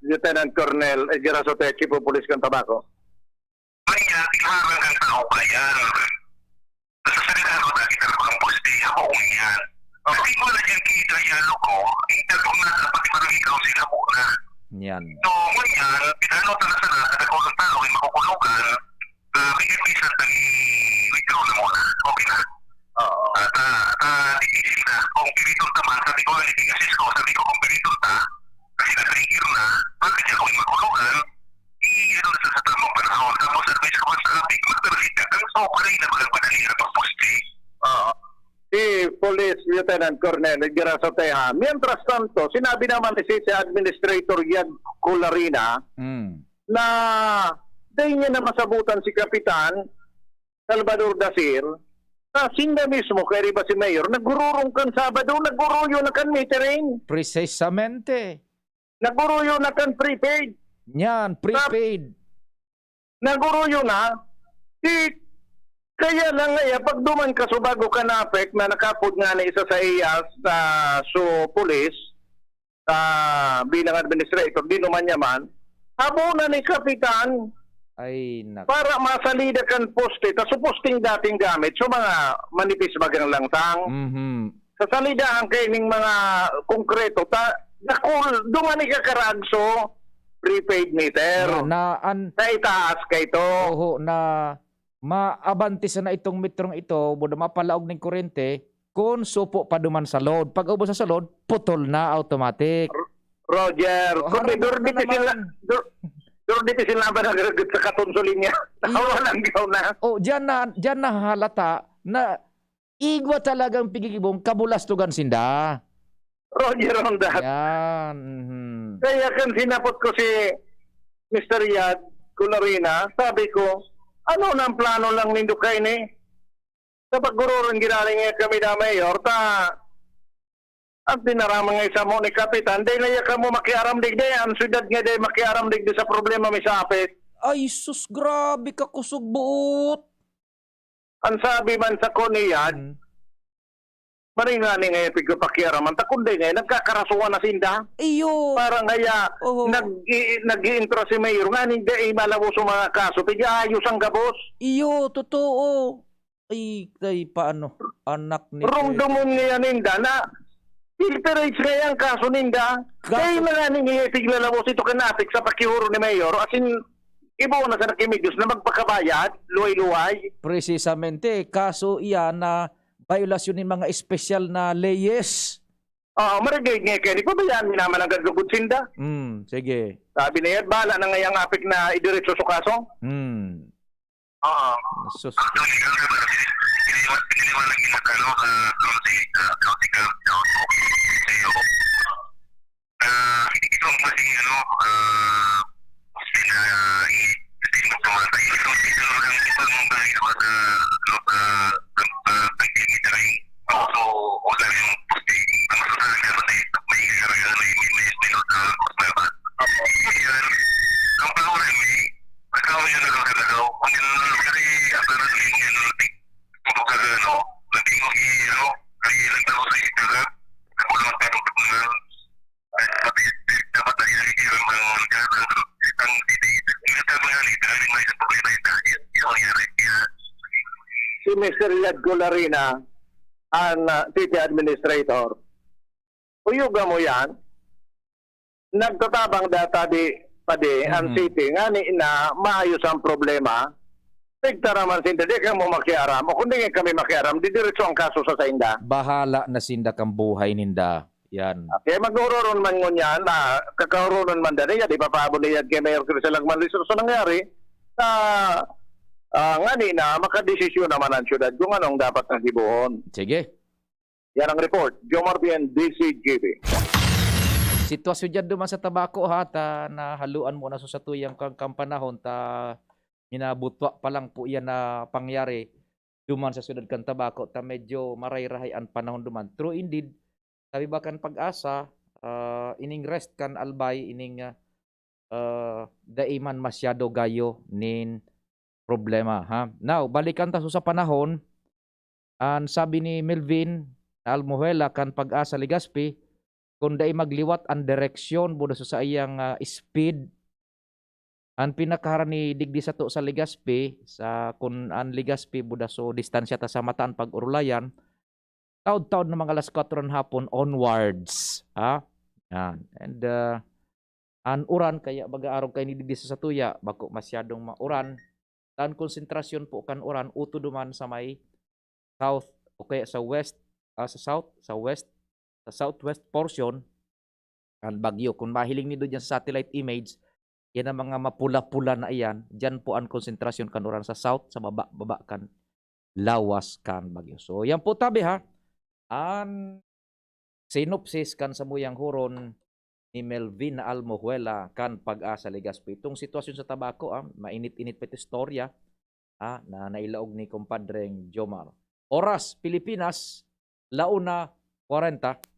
Lieutenant Colonel Edgar Azotea, Chief of Police ng Tabaco. Kaya tiharan kang tao ba yan? Nasa salita ko dahil talaga ang poste ako yan. Kasi ko na dyan kinitayalo ko, interko na pati parang ikaw sila muna. Yan. So, ngunyan, pinano talaga sa nasa nagkulang tao ay makukulugan, pinipisa tali ikaw na muna. Okay na? At dikisin na, kung pinitong taman, sabi ko, sabi ko kung pinitong ta, kasi nag-rehear na, bakit niya kung makulugan, i-ano na sa tamang panahon. Tapos advice ko sa ating magdalita, kang so, parang na magpadali na pag-poste. Si Police Lieutenant Colonel Edgar Azotea. Mientras tanto, sinabi naman si Administrator Yag Colarina na dahil niya na masabutan si Kapitan Salvador Dasir na sinda mismo, kaya riba si Mayor, nagururong kan Sabado, naguruyo na kan metering. Precisamente. Naguruyo na kan prepaid. Yan, prepaid. Naguruyo na. Kaya lang nga, pag duman ka so bago ka napek na nakapod nga na isa sa iyas so police bilang administrator, di naman yaman, habo na ni Kapitan ay para masalida kan poste, so posting dating gamit so mga manipis bagang langtang. Sa salidahan kay ning mga konkreto, duman ni kakaragso prepaid meter. Na itaas kay to. Oo, na maabante sa na itong metrong ito, buda mapalaog ng kurente, kung supo pa duman sa load. Pag ubos sa load, putol na automatic. Roger, kung may durditi sila ba nagagagot sa katonsolin niya? Walang gaw na. Oh, dyan na halata na igwa talagang pigigibong kabulastugan sinda. Roger on that. Yan. Kaya kan sinapot ko si Mr. Yad Colarina, sabi ko, ano nang plano lang nindo kay ni? Sa paggururon ginaling kami na Mayor, at dinaramang nga isa mo ni Kapitan, di na ka mo makiaramdig di, ang syudad nga di makiaramdig di sa problema may sapit. Ay sus, grabe ka kusog buot. Ang sabi man sa Koniyad, maringani nga yung pigpakiaraman, takundi nga, nagkakarasuhan na sinda. Iyo. Parang kaya, nag-i-intro si Mayor, nga hindi malawo sa mga kaso, ayos ang gabos. Iyo, totoo. Ay, paano? Anak ni... Rumdumon nga ninda na, filterage nga yung kaso ninda. Kaya nga nga tiglalabos ito kanapik sa pakihuro ni Mayor, as in, ibo na sa nakimidyos na magpakabayad, luway-luway. Precisamente, kaso iyan na violasyon ng mga espesyal na leyes. Maragay nga kaya, di pa ba yan minaman ang gagagod sinda? Sige. Sabi na yan, bala na ngayang apik na idiretso sa kaso? Oo. Sus. Si Mr. Yad Colarina ang city administrator. Uyuga mo yan, nagtatabang data ang city nga ni na maayos ang problema. Tigtaraman sinda, di ka mo makiaram. O kung di kami makiaram, di diretso ang kaso sa sainda. Bahala na sinda kang buhay ninda. Yan. Kaya maghuroron man ngunyan, kakahuroron man dali, di pa paabot niya kay Mayor Crisel Agmanlisor sa nangyari, nga ni na makadesisyon naman ang syudad kung anong dapat na gibuhon. Sige. Yan ang report. Jomar Bien, DCGB. Sitwasyon dyan duman sa tabako ha, na haluan mo na sa tuyang kang panahon, minabutwa pa lang po yan na pangyari duman sa syudad kan tabako, medyo marayrahay ang panahon duman. True indeed, sabi ba kan pag-asa, ining rest kan albay, ining daiman masyado gayo nin problema ha. Now, balikan ta sa panahon, ang sabi ni Melvin Almuhela kan pag-asa Legazpi, kung dai magliwat ang direksyon buda sa iyang speed, ang pinakaharan ni digdi sa to sa Legazpi, sa kun ang Legazpi buda so distansya ta sa Mataan pag Urulayan, taud-taud na mga alas 4 ng hapon onwards ha. Yan. And an uran kaya baga-arog kay ni digdi sa tuya bako masyadong mauran. Dan konsentrasyon po kan uran uto duman sa may south o kaya sa west, sa southwest portion ang bagyo. Kung mahiling nido dyan sa satellite image, yan ang mga mapula-pula na iyan, dyan po ang konsentrasyon kan uran sa south, sa baba kan lawas kan bagyo. So yan po tabi ha, ang synopsis kan sa muyang huron ni Melvin Almuhuela kan pag-asa Legazpi. Itong sitwasyon sa tabako, mainit-init pa ito istorya na nailaog ni kumpadreng Jomar. Oras, Pilipinas, 1:40.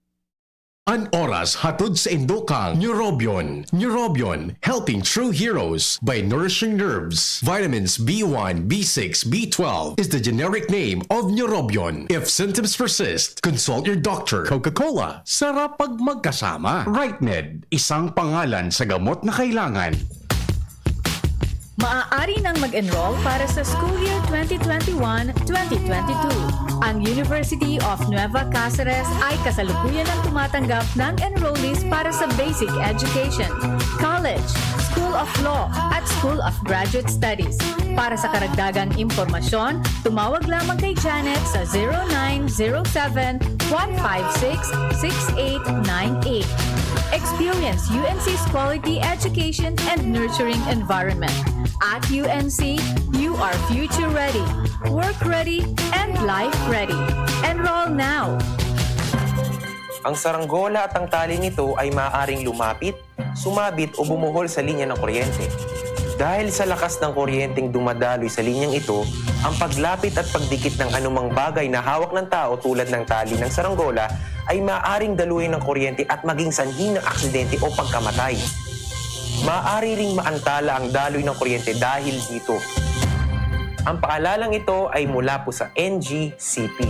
An oras hatod sa Indokang Neurobion. Neurobion, helping true heroes by nourishing nerves. Vitamins B1, B6, B12 is the generic name of Neurobion. If symptoms persist, consult your doctor. Coca-Cola, sarap pag magkasama. RightMed, isang pangalan sa gamot na kailangan. Maaari nang mag-enroll para sa school year 2021-2022. Ang University of Nueva Cáceres ay kasalukuyan ang tumatanggap ng enrollees para sa basic education, college, School of Law at School of Graduate Studies. Para sa karagdagang impormasyon, tumawag lamang kay Janet sa 0907-156-6898. Experience UNC's quality education and nurturing environment. At UNC, you are future ready, work ready, and life ready. Enroll now! Ang saranggola at ang tali nito ay maaaring lumapit, sumabit o bumuhol sa linya ng kuryente. Dahil sa lakas ng kuryenteng dumadaloy sa linyang ito, ang paglapit at pagdikit ng anumang bagay na hawak ng tao tulad ng tali ng saranggola ay maaaring daluyin ng kuryente at maging sanhi ng aksidente o pagkamatay. Maaari ring maantala ang daloy ng kuryente dahil dito. Ang paalalang ito ay mula po sa NGCP.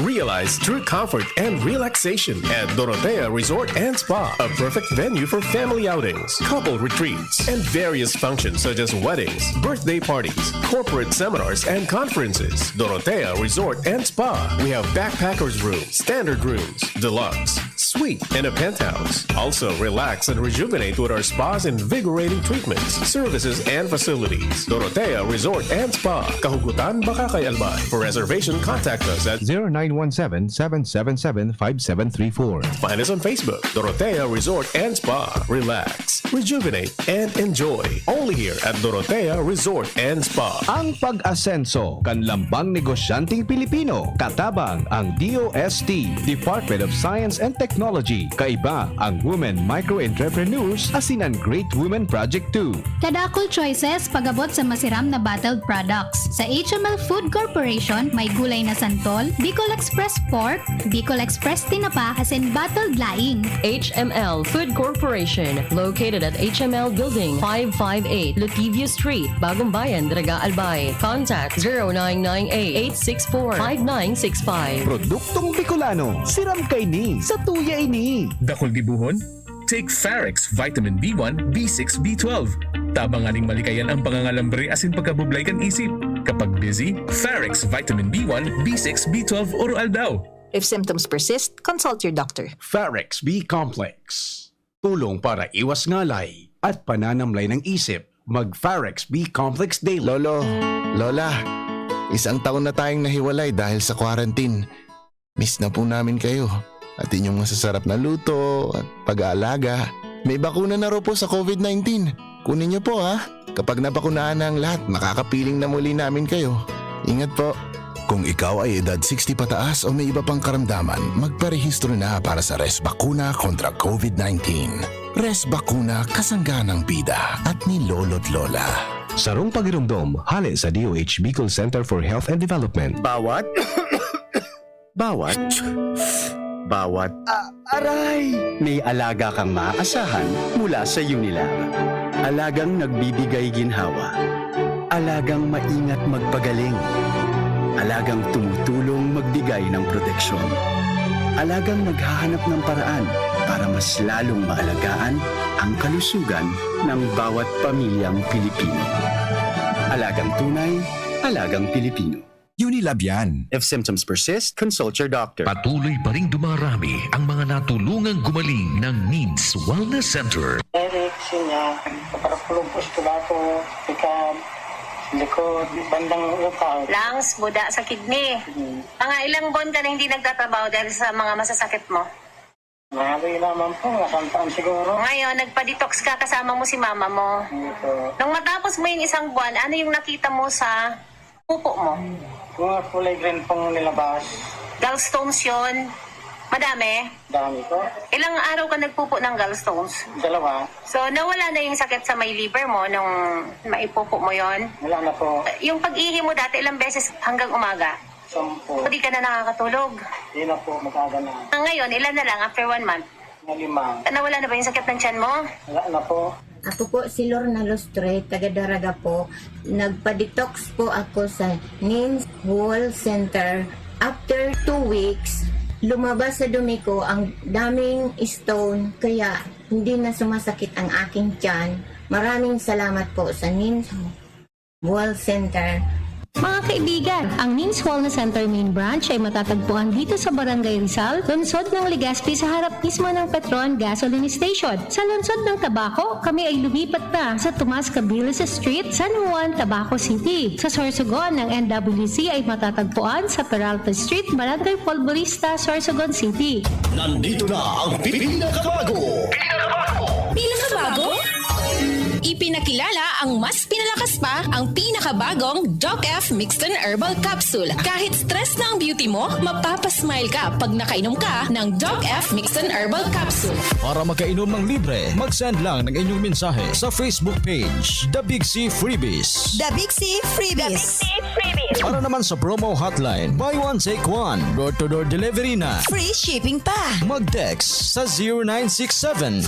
Realize true comfort and relaxation at Dorotea Resort and Spa, a perfect venue for family outings, couple retreats, and various functions such as weddings, birthday parties, corporate seminars, and conferences. Dorotea Resort and Spa. We have backpackers rooms, standard rooms, deluxe, suite, and a penthouse. Also, relax and rejuvenate with our spas invigorating treatments, services, and facilities. Dorotea Resort and Spa, Kahugutan, Bakakay, Albay. For reservation, contact us at 0917-777-5734. Find us on Facebook, Dorotea Resort and Spa. Relax, rejuvenate, and enjoy. Only here at Dorotea Resort and Spa. Ang pag-asenso, kanlambang negosyanteng Pilipino, katabang ang DOST, Department of Science and Technology, kaiba ang Women Micro-Entrepreneurs, asinan Great Women Project 2. Kadakol choices pagabot sa masiram na bottled products. Sa HML Food Corporation, may gulay na santol, Bicol Express Pork, Bicol Express Tinapa, as in bottled laing. HML Food Corporation, located at HML Building 558, Lutivio Street, Bagong Bayan, Daraga, Albay. Contact 0998-864-5965. Produktong Bicolano, siram kay ni, sa tuya ini. Dakol dibuhon? Take Farex Vitamin B1, B6, B12. Tabang aning malikayan ang pangangalambre asin pagkabublay kan isip. Kapag busy, Farex Vitamin B1, B6, B12 oral daw. If symptoms persist, consult your doctor. Farex B Complex. Tulong para iwas ngalay at pananamlay ng isip. Mag-Farex B Complex Daily. Lolo, Lola, 1 taon na tayong nahiwalay dahil sa quarantine. Miss na po namin kayo. At inyong masasarap na luto at pag-aalaga. May bakuna na raw po sa COVID-19. Kunin niyo po ha. Kapag nabakunahan na ang lahat, makakapiling na muli namin kayo. Ingat po. Kung ikaw ay edad 60 pataas o may iba pang karamdaman, magparehistro na para sa Res Bakuna kontra COVID-19. Res Bakuna, kasangga ng bida at ni Lolo't Lola. Sarong pagirumdom, hali sa DOH Bicol Center for Health and Development. Bawat aray! May alaga kang maaasahan mula sa Unilag. Alagang nagbibigay ginhawa. Alagang maingat magpagaling. Alagang tumutulong magbigay ng proteksyon. Alagang naghahanap ng paraan para mas lalong maalagaan ang kalusugan ng bawat pamilyang Pilipino. Alagang tunay, alagang Pilipino. Unilab yan. If symptoms persist, consult your doctor. Patuloy pa rin dumarami ang mga natulungang gumaling ng NEEDS Wellness Center. Eric, sinya, kaparakulubos ko ba ako, ikab, likod, bandang ukaw. Lungs, buda sa kidney. Mga ilang buwan ka na hindi nagtatrabaho dahil sa mga masasakit mo? Marami naman po, nasantaan siguro. Ngayon, nagpa-detox ka kasama mo si mama mo. Nung matapos mo yung 1 buwan, ano yung nakita mo sa pupo mo? Mga kulay green pong nilabas. Gallstones yun. Madami? Dami ko. Ilang araw ka nagpupo ng gallstones? 2. So, nawala na yung sakit sa may liver mo nung maipupo mo yon? Wala na po. Yung pag-ihi mo dati, ilang beses hanggang umaga? 10. Hindi ka na nakakatulog? Hindi na po, mataga na. Ngayon, ilan na lang after 1 month? 5. Nawala na ba yung sakit ng tiyan mo? Wala na po. Ako po si Lorna Lustre, taga Daraga po. Nagpa-detox po ako sa NEEDS Wellness Center. After 2 weeks, lumabas sa dumi ko ang daming stone, kaya hindi na sumasakit ang aking tiyan. Maraming salamat po sa NEEDS Wellness Center. Mga kaibigan, ang NEEDS Wellness Center Main Branch ay matatagpuan dito sa Barangay Rizal, lungsod ng Legazpi sa harap mismo ng Petron Gasoline Station. Sa lungsod ng Tabaco, kami ay lumipat na sa Tomas Cabiles Street, San Juan, Tabaco City. Sa Sorsogon ng NWC ay matatagpuan sa Peralta Street, Barangay Polvorista, Sorsogon City. Nandito na ang pinakabago! Pinakabago? Ipinakilala ang mas pinalakas pa ang pinakabagong Doc F Mixed Herbal Capsule. Kahit stress na ang beauty mo, mapapasmile ka pag nakainom ka ng Doc F Mixed Herbal Capsule. Para makainom ng libre, mag-send lang ng inyong mensahe sa Facebook page, The Big C Freebies. The Big C Freebies. Para naman sa promo hotline, buy one take one, door-to-door delivery na. Free shipping pa. Mag-text sa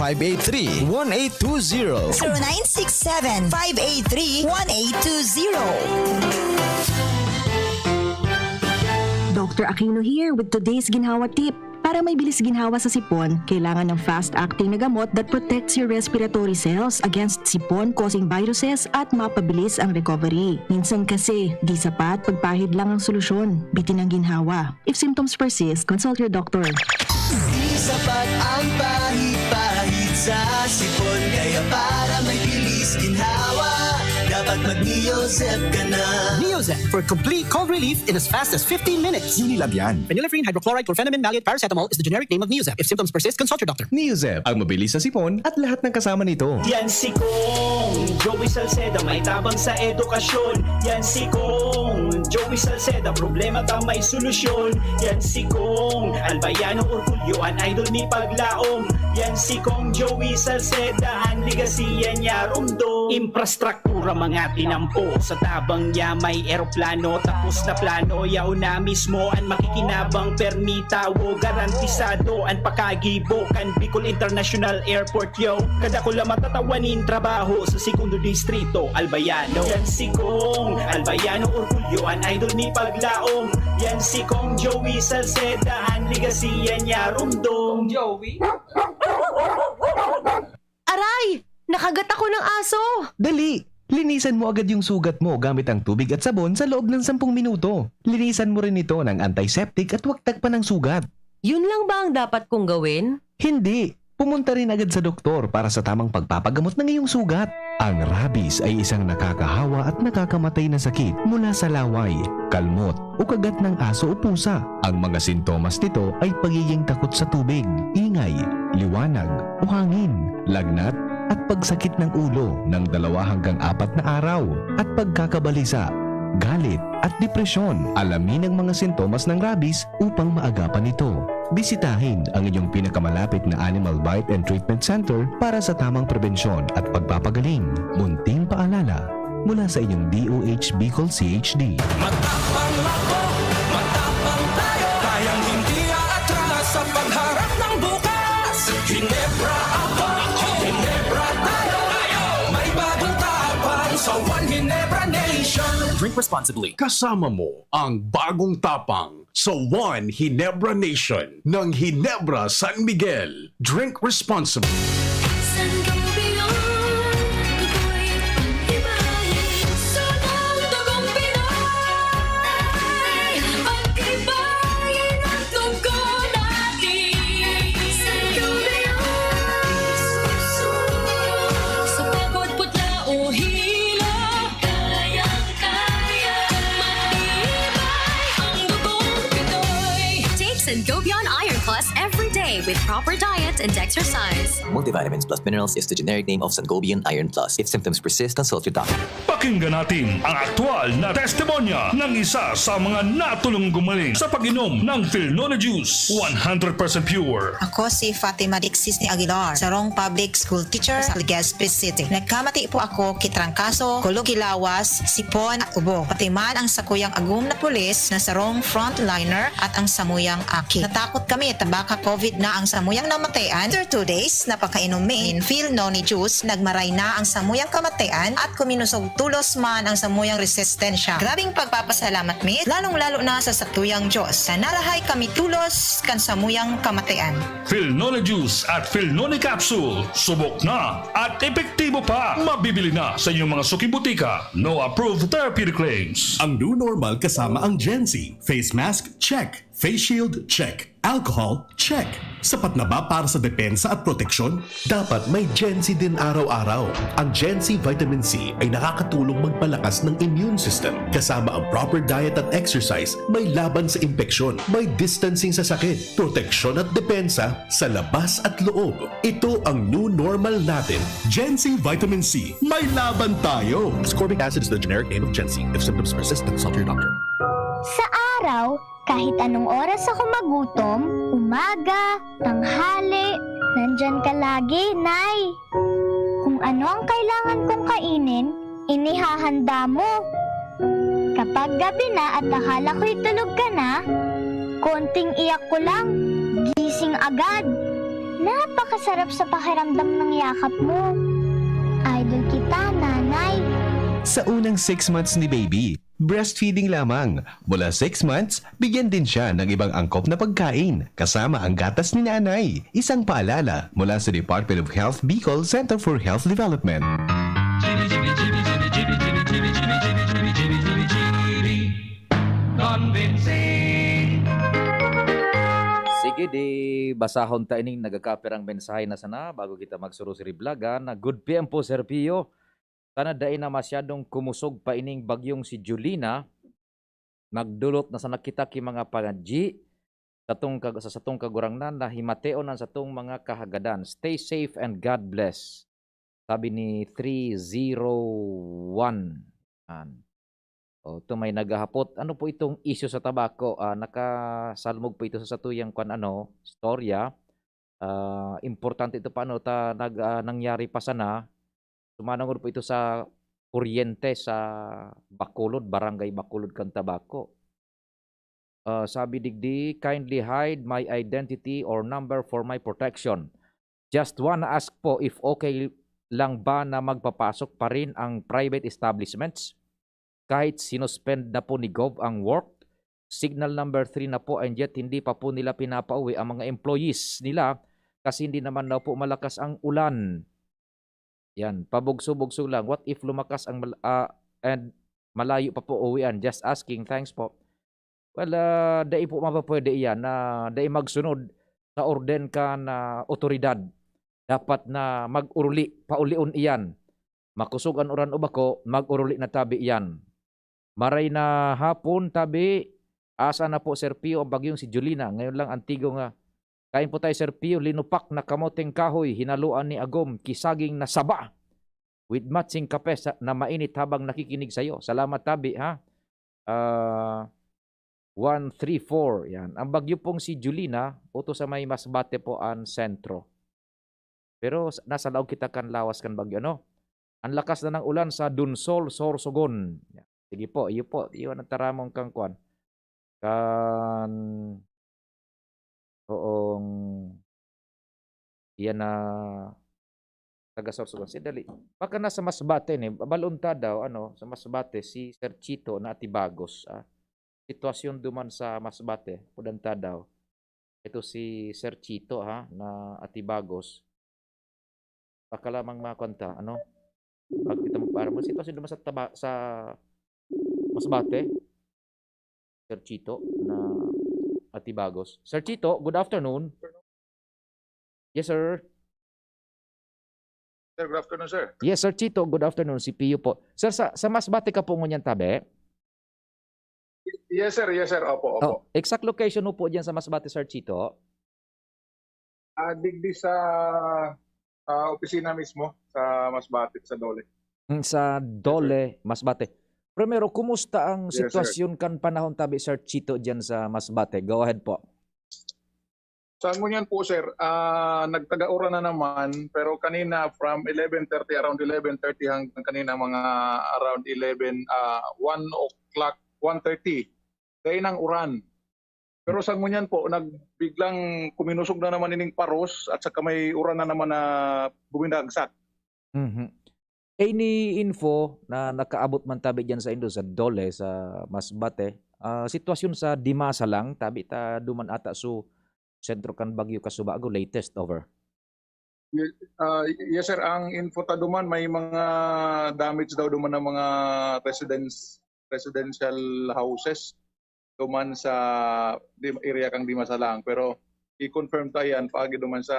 0967-583-1820. 0967-583-1820. Dr. Aquino here with today's ginhawa tip. Para may bilis ginhawa sa sipon, kailangan ng fast-acting na gamot that protects your respiratory cells against sipon-causing viruses at mapabilis ang recovery. Minsan kasi, di sapat pagpahid lang ang solusyon. Bitin ang ginhawa. If symptoms persist, consult your doctor. Di sapat ang pahid-pahid sa sipon, kaya para may bilis ginhawa, dapat at mag-Neozep ka na. Neozep for complete cold relief in as fast as 15 minutes. Unilab yan. Phenylephrine, hydrochloride, chlorphenamine, maleate, paracetamol is the generic name of Neozep. If symptoms persist, consult your doctor. Neozep, ang mabilis sa sipon at lahat ng kasama nito. Yan si Kong Joey Salceda, may tabang sa edukasyon. Yan si Kong Joey Salceda, problema bang may solusyon. Yan si Kong Albayano Orgulyo, an idol ni Paglaom. Yan si Kong Joey Salceda, ang ligasiya niya rumdo. Infrastruktura mga tinampo, sa tabang niya may eroplano. Tapos na plano, yaw na mismo ang makikinabang permitawo. Garantisado ang pakagibo kan Bicol International Airport yo. Kada ko lang matatawanin trabaho sa segundo distrito Albayano. Yan si Kong Albayano Orgulyo, an idol ni Paglaom. Yan si Kong Joey Salceda, ang ligasiya niya rumdo. Kong Joey? Aray! Nakagat ako ng aso! Dali! Linisan mo agad yung sugat mo gamit ang tubig at sabon sa loob ng 10 minuto. Linisan mo rin ito ng antiseptic at huwag tagpan ng sugat. Yun lang ba ang dapat kong gawin? Hindi! Pumunta rin agad sa doktor para sa tamang pagpapagamot ng iyong sugat. Ang rabies ay isang nakakahawa at nakakamatay na sakit mula sa laway, kalmot o kagat ng aso o pusa. Ang mga sintomas nito ay pagiging takot sa tubig, ingay, liwanag o hangin, lagnat at pagsakit ng ulo ng 2 hanggang 4 na araw at pagkakabalisa, galit at depresyon. Alamin ang mga sintomas ng rabies upang maagapan ito. Bisitahin ang inyong pinakamalapit na Animal Bite and Treatment Center para sa tamang probensyon at pagpapagaling. Munting paalala mula sa inyong DOH Bicol CHD. Matapang ako, matapang tayo. Kayang hindi aatras sa pagharap ng bukas. Ginebra ako, Ginebra tayo. May bagong tapang sa One Ginebra Nation. Drink responsibly. Kasama mo ang bagong tapang sa One Ginebra Nation ng Ginebra San Miguel. Drink responsibly. Sangobion Iron Plus every day with proper diet and exercise. Multivitamins plus minerals is the generic name of Sangobion Iron Plus. If symptoms persist, consult your doctor. Pakinggan natin ang aktwal na testimonya ng isa sa mga natulong gumaling sa pag-inom ng Philnona Juice. 100% pure. Ako si Fatima Dixis ni Aguilar, sarong public school teacher sa Legazpi City. Nagkamati po ako kitrangkaso, kulugilawas, sipon at ubo. Pati man ang sakuyang agum na pulis na sarong frontliner at ang samuyang aki. Natakot kami tabaka COVID na ang samuyang namatayan. After 2 days, napakainom mi in Philnona Juice, nagmaray na ang samuyang kamatayan at kuminusog tulos man ang samuyang resistensya. Grabing pagpapasalamat mi, lalong-lalo na sa satuyang Diyos. Na narahay kami tulos kan samuyang kamatayan. Philnona Juice at Philnona Capsule. Subok na at epektibo pa. Mabibili na sa inyong mga suki-butika. No approved therapeutic claims. Ang new normal kasama ang Gen-Z. Face mask, check. Face shield, check. Alcohol, check. Sapat na ba para sa depensa at proteksyon? Dapat may Gen-Z din araw-araw. Ang Gen-Z Vitamin C ay nakakatulong magpalakas ng immune system. Kasama ang proper diet at exercise, may laban sa impeksyon, may distancing sa sakit, proteksyon at depensa sa labas at loob. Ito ang new normal natin. Gen-Z Vitamin C. May laban tayo! Ascorbic acid is the generic name of Gen-Z. If symptoms persist, consult your doctor. Sa araw, kahit anong oras ako magutom, umaga, tanghali, nandyan ka lagi, Nay. Kung ano ang kailangan kong kainin, inihahanda mo. Kapag gabi na at akala ko'y tulog ka na, konting iyak ko lang, gising agad. Napakasarap sa pakiramdam ng yakap mo. Idol kita, Nanay. Sa unang 6 months ni baby, breastfeeding lamang. Mula 6 months, bigyan din siya ng ibang angkop na pagkain, kasama ang gatas ni nanay. Isang paalala mula sa Department of Health Bicol Center for Health Development. Sige, di basahon ta ining nagakaperang mensahe na sana bago kita magsuro si Riblaga na good PM po, Sir Pio. Sana dai na masyadong kumusog pa ining bagyong si Julina, magdulot na sa nakita ki mga panadji sa satong kagurangnan na himateon sa satong mga kahagadan. Stay safe and God bless. Sabi ni 301. O, ito may naghahapot. Ano po itong issue sa tabako? Nakasalmog po ito sa satuyang storya. Importante ito paano nangyari pa sana. Sumanangod po ito sa kuryente sa Bacolod, Barangay Bacolod, Cantabaco. Sabi digdi, kindly hide my identity or number for my protection. Just wanna ask po if okay lang ba na magpapasok pa rin ang private establishments kahit sinuspend na po ni Gov ang work. Signal number 3 na po and yet hindi pa po nila pinapauwi ang mga employees nila kasi hindi naman daw po malakas ang ulan. Yan, pabugso-bugso lang. What if lumakas ang and malayo pa po uwian? Just asking. Thanks po. Well, dai po mapapwede iyan na dai magsunod sa orden ka na otoridad. Dapat na mag-uruli, paulion iyan. Makusugan uran ubako, mag-uruli na tabi iyan. Maray na hapon tabi, asa na po Sir Pio ang bagyong si Julina. Ngayon lang antigo nga. Kain po tayo Sir Pio, linupak na kamoteng kahoy, hinaluan ni Agom, kisaging na saba. With matching kape na mainit habang nakikinig sa'yo. Salamat tabi ha. 134. Yan. Ang bagyo pong si Julina, uto sa may Masbate po ang sentro. Pero nasa laog kita kan lawas kan bagyo, no? Ang lakas na ng ulan sa Dunsol, Sorsogon. Yan. Sige po, iyo po. Iyo ang taramong kang kwan. Iyan na taga Sorsogon. Dali. Baka nasa Masbate ni, balunta daw, sa Masbate, si Sir Chito na Atibagos. Sitwasyon duman sa Masbate, pudanta daw. Ito si Sir Chito na Atibagos. Baka lamang makonta, pag kita magpara mo, sitwasyon duman sa Masbate. Sir Chito na Atibagos. Sir Chito, good afternoon. Yes, sir. Sir, good afternoon, sir. Yes, Sir Chito, good afternoon. Si Pio po. Sir, sa Masbate ka po ngunyan tabi? Yes, sir. Yes, sir. Opo, opo. Exact location mo po dyan sa Masbate, Sir Chito? Digdi sa opisina mismo sa Masbate, sa Dole. Sa Dole, Masbate. Primero, kumusta ang Yes, sitwasyon kan panahon tabi, Sir Chito, dyan sa Masbate? Go ahead po. Saan mo yan po, sir? Nagtaga-ura na naman, pero kanina from 11:30, around 11:30 hanggang kanina mga around 1 o'clock, 1:30. Kaya ng uran. Pero saan mo yan po, nagbiglang kuminusog na naman ining paros at saka may uran na naman na bumindagsak. Any info na nakaabot man tabi dyan sa Indo, sa Dole, sa Masbate, sitwasyon sa Dimasa lang, tabi ta duman ata so sentro kan Bagyo Kasubago, latest, over. Yes, sir. Ang info ta duman, may mga damage daw duman ng mga residential houses duman sa area kang Dimasa lang. Pero i-confirm tayo yan, paagi duman sa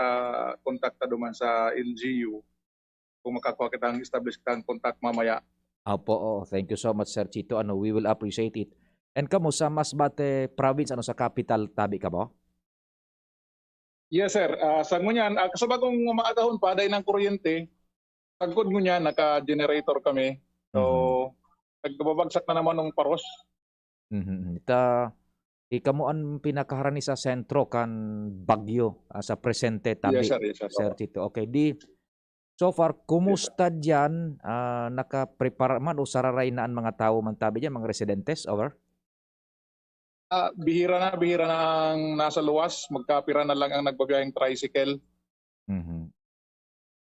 kontakta duman sa LGU. Kung makakuha kitang establish kitang contact mamaya. Opo, thank you so much, Sir Chito. We will appreciate it. And kamo sa Masbate province, sa capital tabi ka mo? Yes, sir. Sa ngunyan, kasabagong umaagahon pa, dahil ng kuryente, sagod ngunyan, naka-generator kami. So, nagbabagsak na naman ng paros. Kamo ang pinakaharani sa sentro kan Bagyo, sa presente tabi, Yes, sir. Yes, sir. Sir Chito. Okay, so far, kumusta dyan? Nakaprepara man o sararay na ang mga tao man tabi dyan, mga residentes? Over? Bihira na ang nasa luwas. Magkapira na lang ang nagbabiyahing tricycle.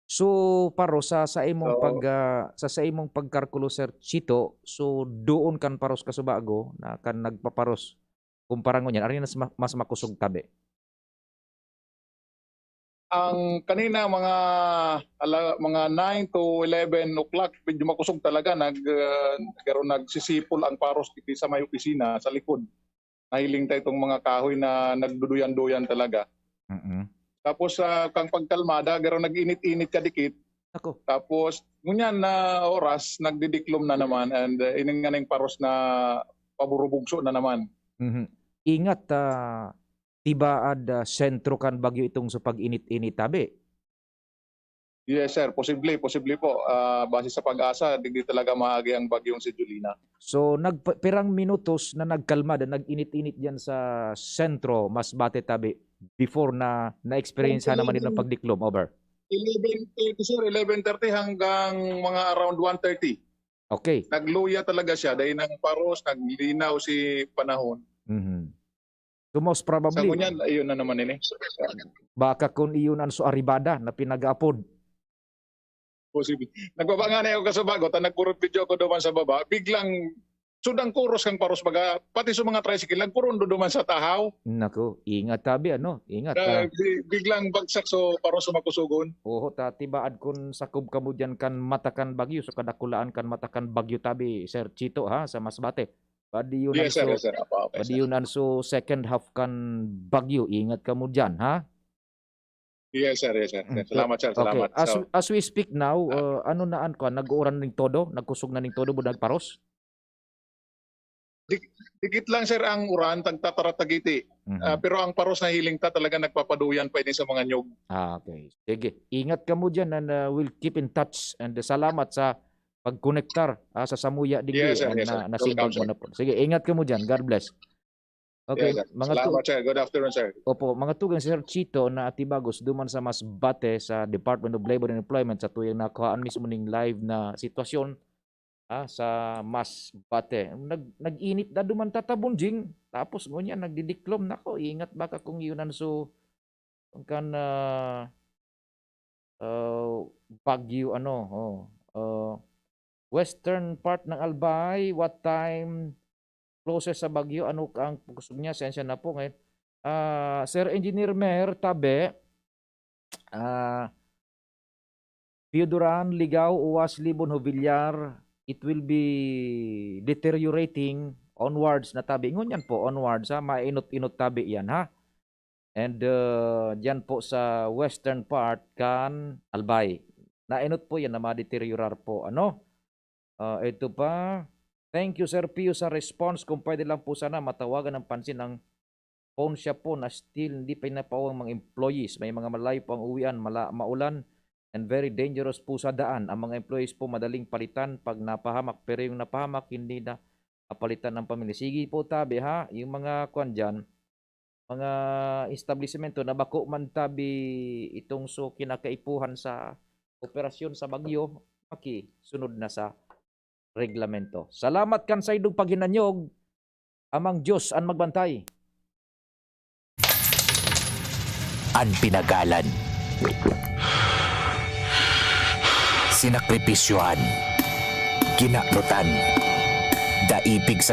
So, paro, sa imong pagkarkulo, Sir Chito, so doon kan paros Kasubago, na kan nagpaparos, kumpara ngunyan, ari na mas makusog tabi? Ang kanina mga 9 to 11 o'clock, medyo makusog talaga. Nagsisipol ang paros dito sa may opisina, sa likod. Nahiling tayo itong mga kahoy na nagduduyan-duyan talaga. Tapos kang pagkalmada, garo nag-init-init ka dikit, Ako. Tapos, ngunyan na oras, nagdidiklom na naman and ininganing paros na paburubugso na naman. Mhm. Ingat, tibaad sentro kan bagyo itong sa pag-init-init tabi. Yes, sir. Posible po. Base sa pag-asa, di talaga maagi ang bagyong si Julina. So pirang minutos na nagkalma na nag-init-init diyan sa sentro Masbate tabi before na na-experience naman din ng pagdiklom. Over. 11:30, sir. 11:30 hanggang mga around 1:30. Okay. Nagluya talaga siya dahil ng paros, naglinaw si panahon. Mhm. So most Sa probably, ngunyan, ayun na naman ini. baka kung iyon ang so aribada na pinag-apod. Posible. Nagbaba na ako kasabagot, nagkurot video ko duman sa baba, biglang sudang kuros kang paros baga, pati sa mga tricycle, nagkuron duman sa tahaw. Nako, ingat tabi ano, ingat. Biglang bagsak so paros sa makusugon. Oo, tibaad kun sakob kamo diyan kan matakan bagyo so kadakulaan kan matakan bagyo tabi Sir Chito ha sa Masbate. Padi yun Yes, sir. Yes, sir. padi yun ang so second half kan bagyo, ingat kamo diyan ha. Yes, sir. Yes, sir. Salamat, sir. Salamat. Okay. As we speak now, ano naan ko, nag-uuran ning todo, nagkusog na ning todo budag paros. Dikit lang, sir, ang uran, tagtataratagiti. Pero ang paros na hiling ta talaga nagpapaduyan pa din sa mga nyog. Okay. Sige, ingat ka mo dyan and we'll keep in touch and salamat sa pag-connectar sa Samuya Digdi Yes, sir. Yes, sir. nasimbang mo na po. Sige, ingat ka mo dyan. God bless. Okay, Yes, sir. Salamat, sir. Good afternoon, sir. Opo, mga tugang Sir Chito na atibagos duman sa Masbate sa Department of Labor and Employment sa tuyang nakuhaan mismo ning live na sitwasyon sa Masbate. Nag-init na duman tatabunjing tapos ngunya nagdidiklom nako ingat baka kung yun so kan bagyo western part ng Albay, what time closest sa bagyo, ano ang kusog niya, sensya na po ngayon. Sir Engineer Mer, tabi, Pioduran, Ligaw, Uwas, Libon, Villar, it will be deteriorating onwards na tabi. Ngunyan po, onwards ha, mainot-inot tabi yan ha. And dyan po sa western part kan Albay. Nainot po yan na ma-deteriorar po. Ito pa. Thank you, Sir Pio, sa response. Kung pwede lang po sana matawagan ng pansin ng phone shop po na still hindi pa inapawang mga employees. May mga malayo po ang uwian, maulan, and very dangerous po sa daan. Ang mga employees po madaling palitan pag napahamak. Pero yung napahamak, hindi na palitan ng pamilya. Sige po, tabi ha. Yung mga kwan dyan, mga establishmento na bako man tabi itong so kinakaipuhan sa operasyon sa bagyo, sunod na sa reglamento. Salamat kan sa idong paghinanyog, amang Diyos ang magbantay. Ang pinagalan, sinakripisyohan, ginaklutan, daipig sa